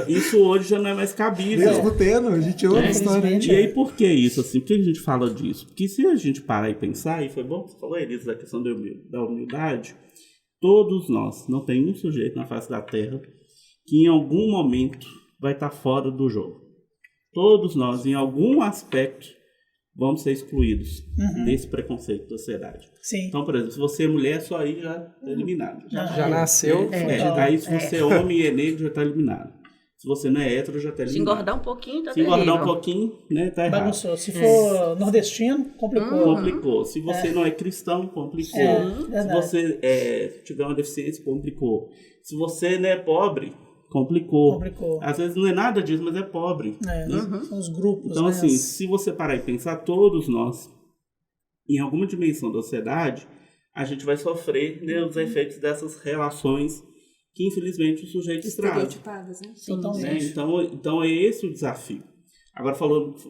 Isso hoje já não é mais cabível. Mesmo tendo, a gente ouve a história. E aí, por que isso? Assim, por que a gente fala disso? Porque se a gente parar e pensar, e foi bom que você falou, Elisa, da questão da humildade, todos nós, não tem um sujeito na face da Terra que em algum momento vai estar fora do jogo. Todos nós, em algum aspecto, vamos ser excluídos desse preconceito da sociedade. Então, por exemplo, se você é mulher, só aí já está eliminado. Já nasceu. Aí, se você é homem e é negro, já está eliminado. Se você não é hétero, já está eliminado. Se engordar um pouquinho, tá Se engordar um pouquinho, né, tá errado. Bagunçou. Se for nordestino, complicou. Complicou. Se você não é cristão, complicou. Se você tiver uma deficiência, complicou. Se você não é pobre, complicou. Às vezes não é nada disso, mas é pobre. São os grupos. Então, assim, se você parar e pensar, todos nós, em alguma dimensão da sociedade, a gente vai sofrer, né, os efeitos dessas relações que, infelizmente, os sujeitos trazem. Estereotipadas, né? Então, é esse o desafio. Agora,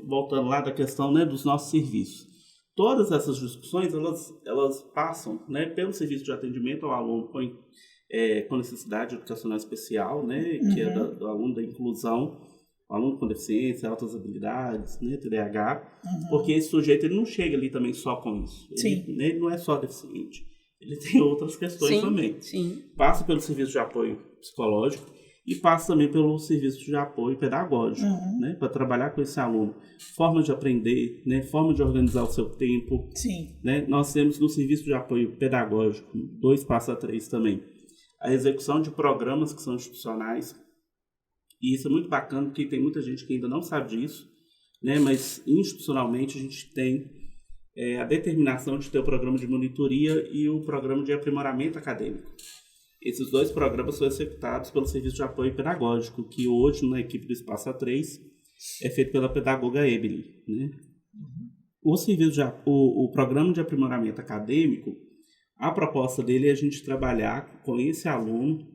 voltando lá da questão, né, dos nossos serviços. Todas essas discussões, elas passam, né, pelo serviço de atendimento ao aluno com necessidade educacional especial, né, que é do aluno da inclusão, o aluno com deficiência, altas habilidades, né, TDAH, porque esse sujeito ele não chega ali também só com isso. Ele não é só deficiente, ele tem outras questões também. Passa pelo serviço de apoio psicológico e passa também pelo serviço de apoio pedagógico, né, para trabalhar com esse aluno. Forma de aprender, né, forma de organizar o seu tempo. Né, nós temos no serviço de apoio pedagógico, 2/3 também, a execução de programas que são institucionais, e isso é muito bacana, porque tem muita gente que ainda não sabe disso, né? Mas institucionalmente a gente tem a determinação de ter o programa de monitoria e o programa de aprimoramento acadêmico. Esses dois programas são executados pelo Serviço de Apoio Pedagógico, que hoje, na equipe do Espaço A3, é feito pela pedagoga Emily, né? O programa de aprimoramento acadêmico, a proposta dele é a gente trabalhar com esse aluno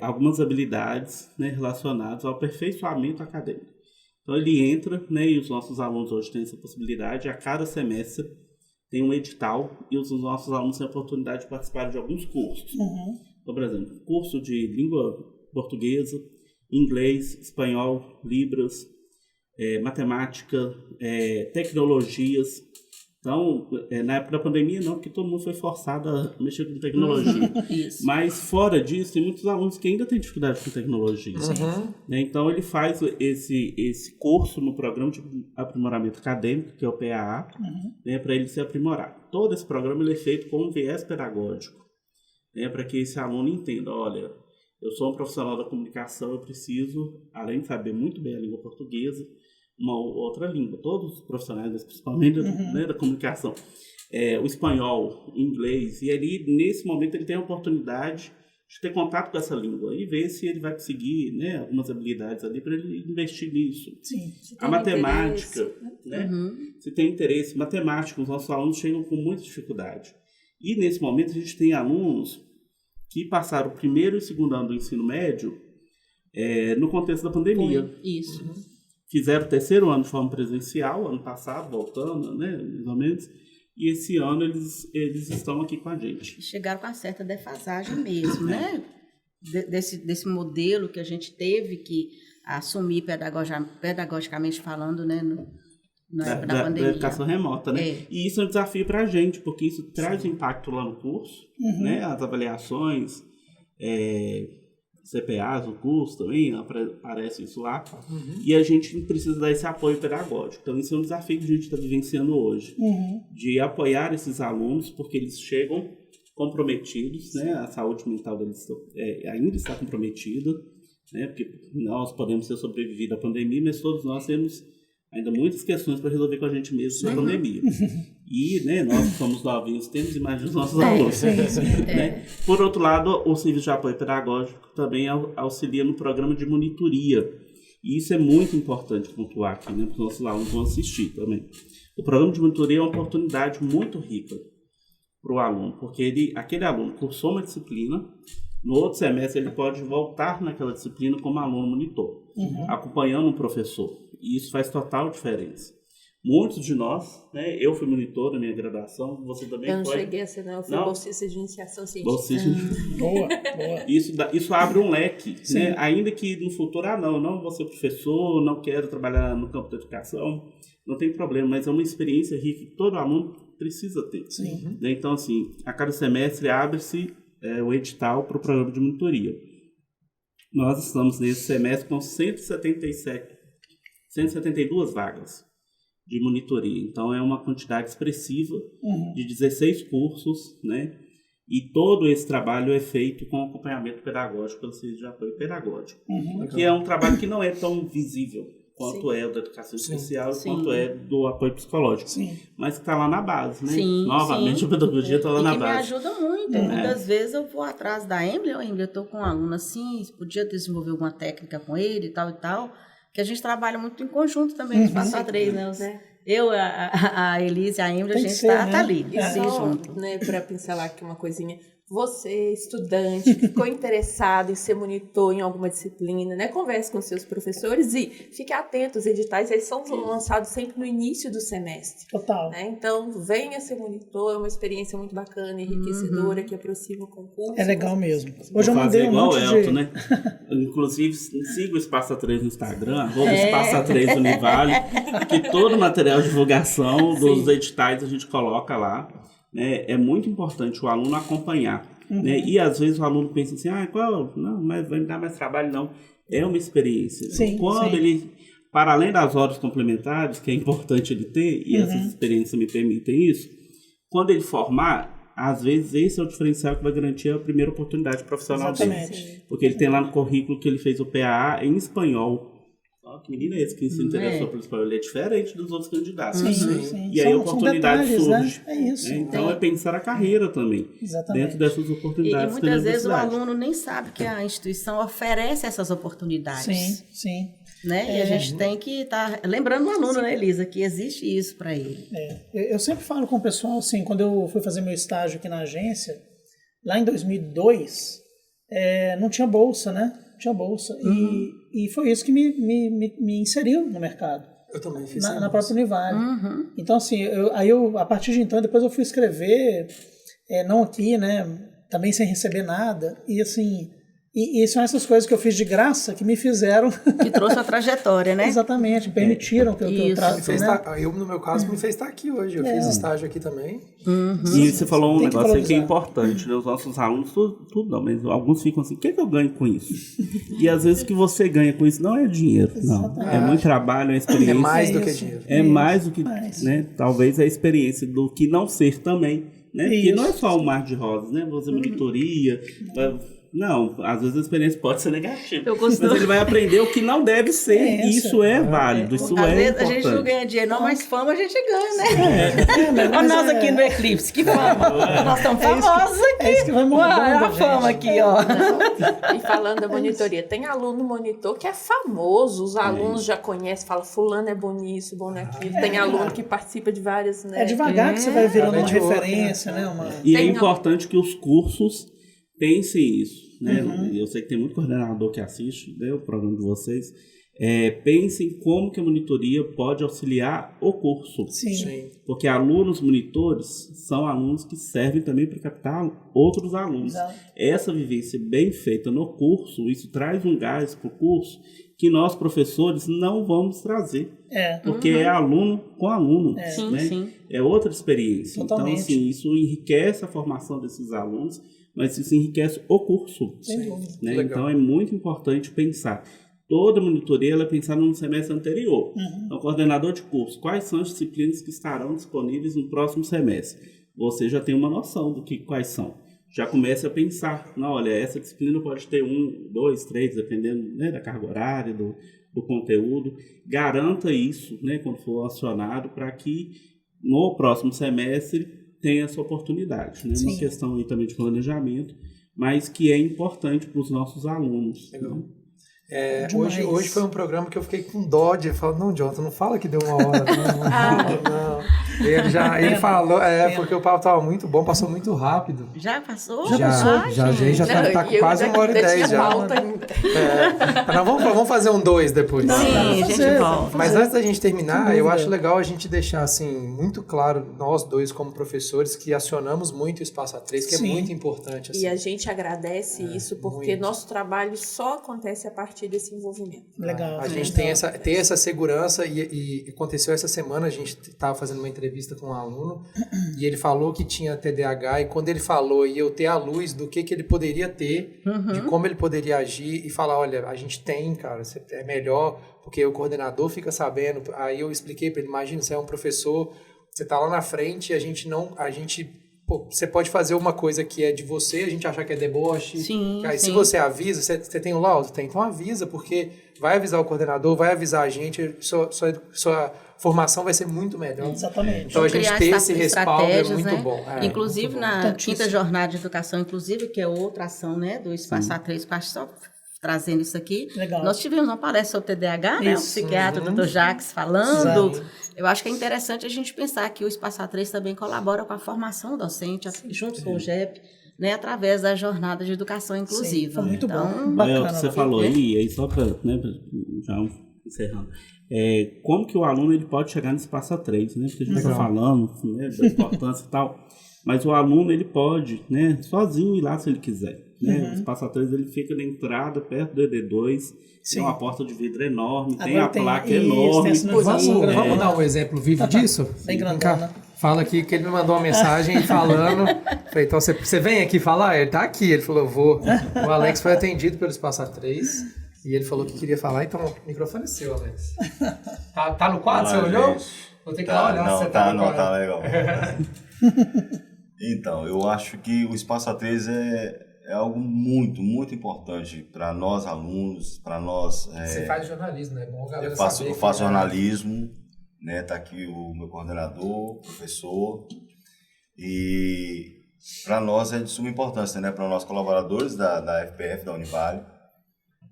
algumas habilidades, né, relacionadas ao aperfeiçoamento acadêmico. Então ele entra, né, e os nossos alunos hoje têm essa possibilidade, a cada semestre tem um edital e os nossos alunos têm a oportunidade de participar de alguns cursos. Então, por exemplo, curso de língua portuguesa, inglês, espanhol, libras, matemática, tecnologias. Então, na época da pandemia não, porque todo mundo foi forçado a mexer com tecnologia. Mas fora disso, tem muitos alunos que ainda têm dificuldade com tecnologia. Né? Então, ele faz esse curso no Programa de Aprimoramento Acadêmico, que é o PAA, né, para ele se aprimorar. Todo esse programa ele é feito com um viés pedagógico, né, para que esse aluno entenda, olha, eu sou um profissional da comunicação, eu preciso, além de saber muito bem a língua portuguesa, uma outra língua, todos os profissionais, principalmente né, da comunicação, o espanhol, o inglês, e ali, nesse momento, ele tem a oportunidade de ter contato com essa língua e ver se ele vai conseguir, né, algumas habilidades ali para ele investir nisso. Sim. A matemática, né? Se tem interesse, matemática, os nossos alunos chegam com muita dificuldade. E nesse momento a gente tem alunos que passaram o primeiro e o segundo ano do ensino médio no contexto da pandemia. Isso. Fizeram o terceiro ano de forma presencial, ano passado, voltando, né, mais ou menos. E esse ano eles estão aqui com a gente. Chegaram com uma certa defasagem mesmo, né? Desse modelo que a gente teve que assumir pedagogicamente falando, né? Na época da pandemia. Da educação remota, né? E isso é um desafio para a gente, porque isso traz impacto lá no curso, né? As avaliações, CPAs, o curso também, aparece isso lá. E a gente precisa dar esse apoio pedagógico. Então, isso é um desafio que a gente está vivenciando hoje. De apoiar esses alunos, porque eles chegam comprometidos, né? A saúde mental deles ainda está comprometida, né? Porque nós podemos ter sobrevivido à pandemia, mas todos nós temos ainda muitas questões para resolver com a gente mesmo na pandemia. E, né, nós que somos novinhos temos imagem dos nossos alunos. Né? Por outro lado, o Serviço de Apoio Pedagógico também auxilia no programa de monitoria. E isso é muito importante pontuar aqui, né, para os nossos alunos vão assistir também. O programa de monitoria é uma oportunidade muito rica para o aluno, porque aquele aluno cursou uma disciplina, no outro semestre ele pode voltar naquela disciplina como aluno monitor, acompanhando um professor. E isso faz total diferença. Muitos de nós, né? Eu fui monitor na minha graduação, você também foi. Eu não cheguei a ser, não. Eu fui bolsista de iniciação científica. Bolsista. Boa. Isso abre um leque, né? Ainda que no futuro, não vou ser professor, não quero trabalhar no campo da educação, não tem problema, mas é uma experiência rica que todo aluno precisa ter. Né? Então, assim, a cada semestre abre-se o edital para o programa de monitoria. Nós estamos nesse semestre com 172 vagas de monitoria. Então, é uma quantidade expressiva de 16 cursos, né? E todo esse trabalho é feito com acompanhamento pedagógico pelo Serviço de Apoio Pedagógico, que é um trabalho que não é tão visível quanto é o da educação especial e quanto é do apoio psicológico, mas que está lá na base, né? Novamente, a pedagogia está lá na base. Me ajuda muito. Muitas vezes eu vou atrás da Emily, eu estou com um aluno assim, podia desenvolver alguma técnica com ele e tal, que a gente trabalha muito em conjunto também, no Espaço A3, né? Eu, a Elise, a Emily, a gente está ali, junto. Né, para pincelar aqui uma coisinha. Você, estudante, ficou interessado em ser monitor em alguma disciplina, né? Converse com seus professores e fique atento. Os editais, eles são lançados sempre no início do semestre. Total. Né? Então, venha ser monitor, é uma experiência muito bacana, enriquecedora, que aproxima o concurso. É legal mesmo. Hoje eu mandei igual o Elton, né? Inclusive, siga o Espaço A3 no Instagram, Espaço A3 Univale, que todo o material de divulgação dos editais a gente coloca lá. Né? É muito importante o aluno acompanhar. Né? E às vezes o aluno pensa assim, não, mas vai me dar mais trabalho, não. É uma experiência. Quando ele, para além das horas complementares, que é importante ele ter, e essas experiências me permitem isso, quando ele formar, às vezes esse é o diferencial que vai garantir a primeira oportunidade profissional dele. Porque ele tem lá no currículo que ele fez o PAA em espanhol. Que menino é esse que se interessou pelo espanhol? Ele é diferente dos outros candidatos. E aí a oportunidade surge. Né? É isso. Então é pensar a carreira também. Dentro dessas oportunidades. E muitas vezes o aluno nem sabe que a instituição oferece essas oportunidades. Né? E a gente tem que estar lembrando o aluno, né, Elisa, que existe isso para ele. Eu sempre falo com o pessoal, assim, quando eu fui fazer meu estágio aqui na agência, lá em 2002, não tinha bolsa, né? Tinha bolsa. E foi isso que me inseriu no mercado. Eu também fiz na própria Univale. Então, assim, a partir de então, depois eu fui escrever, não aqui, né? Também sem receber nada. E, assim, e são essas coisas que eu fiz de graça que me fizeram... Que trouxe a trajetória, né? Exatamente, permitiram que eu trabalhe. Eu, no meu caso, me fez estar aqui hoje. Eu fiz estágio aqui também. E você falou um negócio aí que é importante, né? Os nossos alunos, tudo não, mas alguns ficam assim, o que eu ganho com isso? E às vezes o que você ganha com isso não é dinheiro, não. É muito trabalho, é experiência. É mais do que dinheiro. É mais do que, né? Talvez a experiência do que não ser também, né? Porque não é só o mar de rosas, né? Você monitoria, Não, às vezes a experiência pode ser negativa. Eu costumo... Mas ele vai aprender o que não deve ser. E isso é válido, isso Às é vezes importante. a gente não ganha dinheiro, não, mas fama a gente ganha, né? Olha nós aqui no Eclipse, que fama. Nós estamos famosos aqui. É isso que vai mudando, a fama aqui, ó. E falando da monitoria, tem aluno monitor que é famoso, os alunos já conhecem, falam, fulano é bom nisso, bom naquilo. Tem aluno que participa de várias, né? É devagar que você vai virando uma network, referência, né? E é importante que os cursos pensem isso, né? Eu sei que tem muito coordenador que assiste, né, o programa de vocês. Pensem como que a monitoria pode auxiliar o curso. Sim. Porque alunos monitores são alunos que servem também para captar outros alunos. Exato. Essa vivência bem feita no curso, isso traz um gás para o curso que nós, professores, não vamos trazer. Porque é aluno com aluno. Né? Sim. É outra experiência. Totalmente. Então, assim, isso enriquece a formação desses alunos, mas isso enriquece o curso. Né? Então, é muito importante pensar. Toda monitoria ela é pensada no semestre anterior. Então, coordenador de curso, quais são as disciplinas que estarão disponíveis no próximo semestre? Você já tem uma noção do que quais são. Já comece a pensar, não, olha, essa disciplina pode ter 1, 2, 3, dependendo, né, da carga horária, do conteúdo. Garanta isso, né, quando for acionado, para que no próximo semestre tenha essa oportunidade. Né? Uma questão aí também de planejamento, mas que é importante para os nossos alunos. Legal. Hoje foi um programa que eu fiquei com dó de falar, não, Jonathan, não fala que deu 1 hora. Não. Ele falou, porque o papo estava muito bom, passou muito rápido. Já passou? Já tá com quase 1h10 já. Vamos fazer um 2 depois. Sim, a gente volta. Mas antes da gente terminar, eu acho legal a gente deixar assim, muito claro, nós dois como professores, que acionamos muito o Espaço A3, que é muito importante. Assim. E a gente agradece isso, porque muito. Nosso trabalho só acontece a partir desse envolvimento. Legal. A gente tem essa segurança e aconteceu essa semana, a gente estava fazendo uma entrevista com um aluno e ele falou que tinha TDAH e quando ele falou e eu ter a luz do que ele poderia ter, de como ele poderia agir e falar, olha, a gente tem, cara, é melhor porque o coordenador fica sabendo. Aí eu expliquei para ele, imagina, você é um professor, você está lá na frente e você pode fazer uma coisa que é de você, a gente achar que é deboche. Aí, se você avisa, você tem o laudo? Tem, então avisa, porque vai avisar o coordenador, vai avisar a gente, sua formação vai ser muito melhor. Exatamente. Então a gente ter esse respaldo é muito, né? bom. Inclusive muito bom. na quinta jornada de educação, inclusive, que é outra ação, né, do Espaço A3, que só trazendo isso aqui. Legal. Nós tivemos uma palestra sobre TDAH, né, o psiquiatra, o Dr. Jacques, falando. Exato. Eu acho que é interessante a gente pensar que o Espaço A3 também colabora com a formação docente, junto com o GEP, né, através da jornada de educação inclusiva. Sim, muito então, bom. É o que você falou aí só para, né, já encerrando. Como que o aluno ele pode chegar no Espaço A3, né? Porque a gente está falando, né, da importância e tal, mas o aluno ele pode, né, sozinho ir lá se ele quiser. Né? O Espaço A3 ele fica na entrada, perto do ED2, tem uma porta de vidro enorme, tem a placa enorme. Vamos dar um exemplo vivo disso? Bem grandona. Fala aqui que ele me mandou uma mensagem falando. Falei, então você vem aqui falar? Ele tá aqui. Ele falou, eu vou. O Alex foi atendido pelo Espaço A3 e ele falou que queria falar, então o microfone é seu, Alex. Tá no quadro? Você olhou? Vou ter que olhar se você tá no quadro. Tá legal. Então, eu acho que o Espaço A3 é algo muito, muito importante para nós alunos, para nós... Você faz jornalismo, né? Bom, galera, eu faço jornalismo, né? Tá aqui o meu coordenador, professor, e para nós é de suma importância, né? Para nós colaboradores da FPF, da Univale.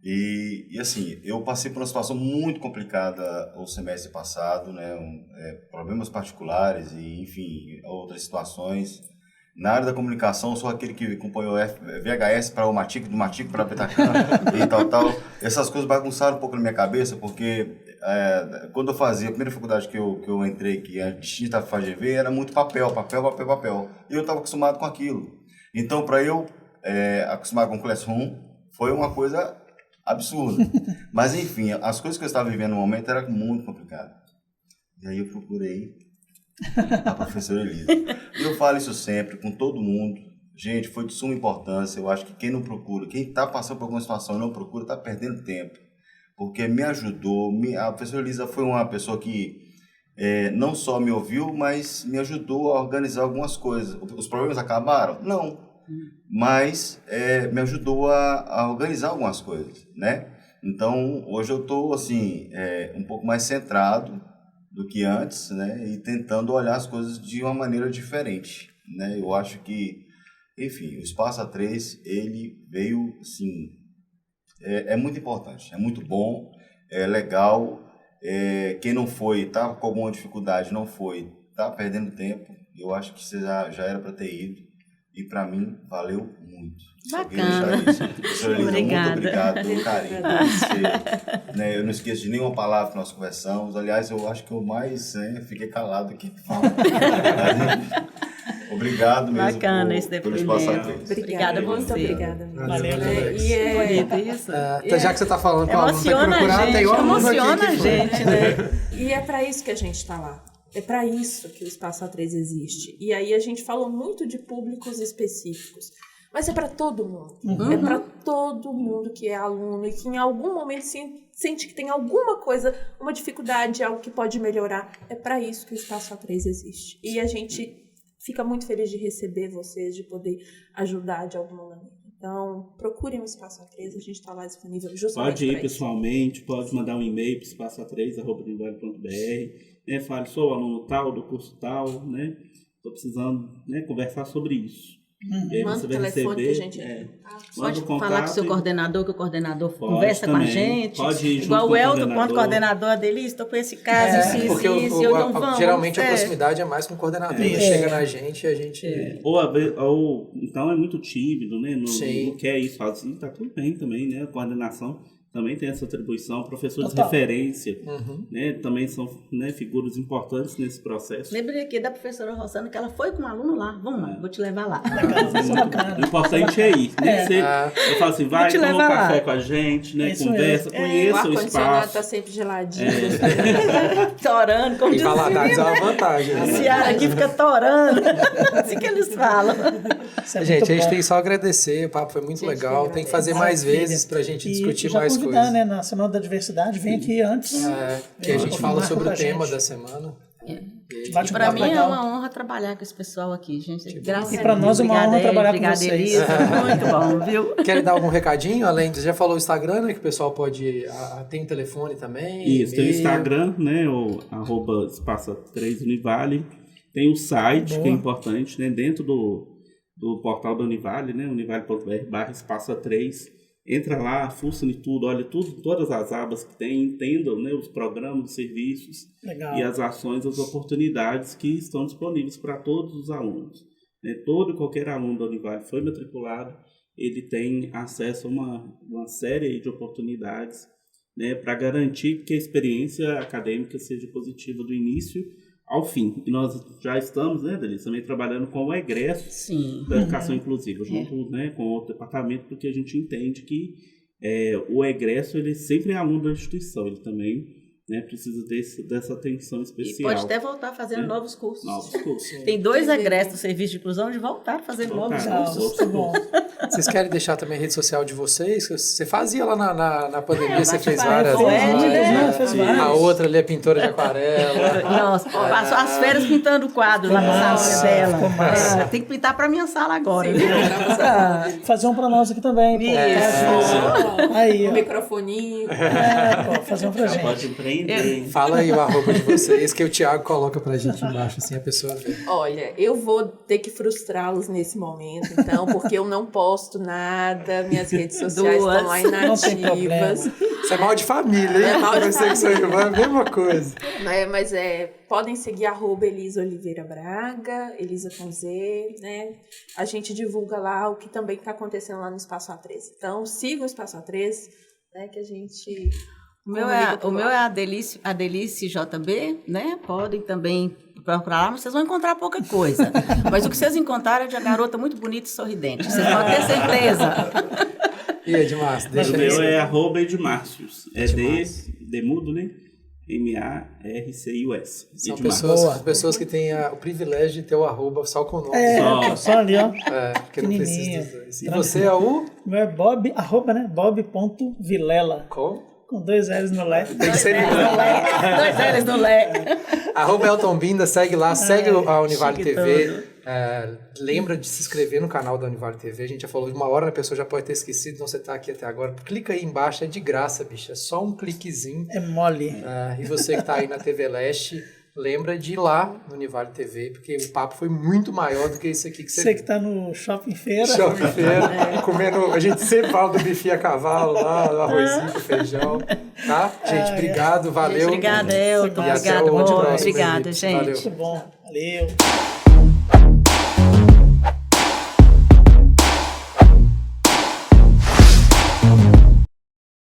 E assim, eu passei por uma situação muito complicada o semestre passado, né? Problemas particulares e, enfim, outras situações. Na área da comunicação, eu sou aquele que acompanhou VHS para o Matic, do Matic para a Betacam e tal. Essas coisas bagunçaram um pouco na minha cabeça, porque quando eu fazia a primeira faculdade que eu entrei, que a distinta FAGV, era muito papel. E eu estava acostumado com aquilo. Então, para eu acostumar com o Classroom, foi uma coisa absurda. Mas, enfim, as coisas que eu estava vivendo no momento eram muito complicadas. E aí eu procurei a professora Elisa. E eu falo isso sempre, com todo mundo. Gente, foi de suma importância. Eu acho que quem não procura, quem está passando por alguma situação e não procura, está perdendo tempo. Porque me ajudou. A professora Elisa foi uma pessoa que não só me ouviu, mas me ajudou a organizar algumas coisas. Os problemas acabaram? Não. mas me ajudou a organizar algumas coisas, né? Então, hoje eu estou, assim, um pouco mais centrado do que antes, né? E tentando olhar as coisas de uma maneira diferente, né? Eu acho que, enfim, o Espaço A3, ele veio, assim, é muito importante, é muito bom, é legal. Quem não foi, tá com alguma dificuldade, não foi, tá perdendo tempo. Eu acho que você já era para ter ido. E para mim, valeu muito. Bacana. Obrigada. Muito obrigado pelo carinho. Você, né, eu não esqueço de nenhuma palavra que nós conversamos. Aliás, eu acho que eu mais fiquei calado aqui. Obrigado mesmo. Bacana esse depoimento. Obrigada a você. Muito obrigada. Valeu. Bonito isso. Já que você está falando com o aluno, tem que Emociona procurar, a gente, tem um aluno emociona a aqui gente, né? E é para isso que a gente está lá. É para isso que o Espaço A3 existe. E aí a gente falou muito de públicos específicos. Mas é para todo mundo. É para todo mundo que é aluno e que em algum momento sente que tem alguma coisa, uma dificuldade, algo que pode melhorar. É para isso que o Espaço A3 existe. E a gente fica muito feliz de receber vocês, de poder ajudar de alguma maneira. Então, procurem o Espaço A3, a gente está lá disponível justamente pode ir pessoalmente, pode mandar um e-mail para espaçoa3@univale.br, fale, sou aluno tal, do curso tal, né? Estou precisando conversar sobre isso. Manda o telefone que a gente... Pode falar com o seu coordenador, que o coordenador conversa também. Com a gente. Pode ir junto igual com o Elton, quando coordenador dele, estou com esse caso, porque geralmente a proximidade é mais com o coordenador. Chega na gente e a gente... Ou então é muito tímido, né? Não quer ir sozinho, tá tudo bem também, né? A coordenação também tem essa atribuição, professores de referência, né? Também são figuras importantes nesse processo. Lembrei aqui da professora Rossana que ela foi com um aluno lá. Vamos lá, vou te levar lá. O importante é ir. Eu falo assim, vai tomar um café com a gente, né? Conversa, conheça o espaço. O ar-condicionado está sempre geladinho. Torando, como diz. E Valadares é uma vantagem. A Ciara aqui fica torando. Assim que eles falam. Gente, a gente tem só agradecer, o papo foi muito legal. Tem que fazer mais vezes pra gente discutir mais coisas. Né, na Semana da Diversidade, vem aqui antes. Que a gente fala sobre o tema da semana. Para mim é uma honra trabalhar com esse pessoal aqui, gente. Graças a Deus. E para nós é uma honra trabalhar com vocês. Elisa, muito bom, viu? Querem dar algum recadinho? Além de, já falou o Instagram, né? Que o pessoal pode... tem telefone também? Isso, tem o Instagram, né? O @espaço3univale. Tem o site, que é importante, né? Dentro do portal da Univale, né? univale.br/espaço3. Entra lá, fuça em tudo, olha tudo, todas as abas que tem, entendam, né, os programas, os serviços e as ações, as oportunidades que estão disponíveis para todos os alunos. Né? Todo e qualquer aluno da Univale foi matriculado, ele tem acesso a uma série de oportunidades, né, para garantir que a experiência acadêmica seja positiva do início ao fim. E nós já estamos, né, Delícia, também trabalhando com o egresso da educação inclusiva, junto com outro departamento, porque a gente entende que o egresso ele sempre é aluno da instituição, ele também precisa dessa atenção especial. E pode até voltar fazendo novos cursos. Tem 2 egressos do serviço de inclusão de voltar fazendo novos cursos. Vocês querem deixar também a rede social de vocês? Você fazia lá na pandemia, você fez várias. A outra ali é pintora de aquarela. Nossa, passou as férias pintando quadro lá na sala dela. Tem que pintar para minha sala agora. Fazer um para nós aqui também. Aí, um microfoninho. Fazer um pra gente. Pode empreender. Fala aí o arroba de vocês, que o Thiago coloca pra gente embaixo, assim a pessoa vê. Olha, eu vou ter que frustrá-los nesse momento, então, porque eu não posto nada, minhas redes sociais estão lá inativas. Isso é mal de família, hein? É a mesma coisa. Mas podem seguir @Elisa Oliveira Braga, Elisa com Z, né? A gente divulga lá o que também está acontecendo lá no Espaço A3. Então, sigam o Espaço A3, né? Que a gente... O meu é a Delice JB, né? Podem também procurar lá, mas vocês vão encontrar pouca coisa. Mas o que vocês encontraram é de uma garota muito bonita e sorridente. Vocês vão ter certeza. E Edmárcio, deixa o meu é @Edmárcios. É de mudo, né? MARCIUS. São pessoas que têm o privilégio de ter o arroba só com o nome. Só ali, ó. Porque não precisa dos dois. E você é o? O meu é Bob, né? Bob.vilela. Com 2 L's no Lé. Tem que ser 2 L's no Lé. @Elton Binda, segue lá, segue a Univale TV. Lembra de se inscrever no canal da Univale TV. A gente já falou de uma hora, a pessoa já pode ter esquecido, então você tá aqui até agora. Clica aí embaixo, é de graça, bicho. É só um cliquezinho. É mole. E você que tá aí na TV Leste, lembra de ir lá no Univale TV, porque o papo foi muito maior do que isso aqui que você Você que tá no Shopping Feira. Shopping Feira, comendo. A gente sempre fala do bifinho a cavalo lá, do arrozinho com feijão. Tá? Gente, obrigado, valeu. Obrigada, Elton. E até Obrigada, o amor. próximo Obrigada, vídeo. gente. Valeu. Muito bom. Valeu.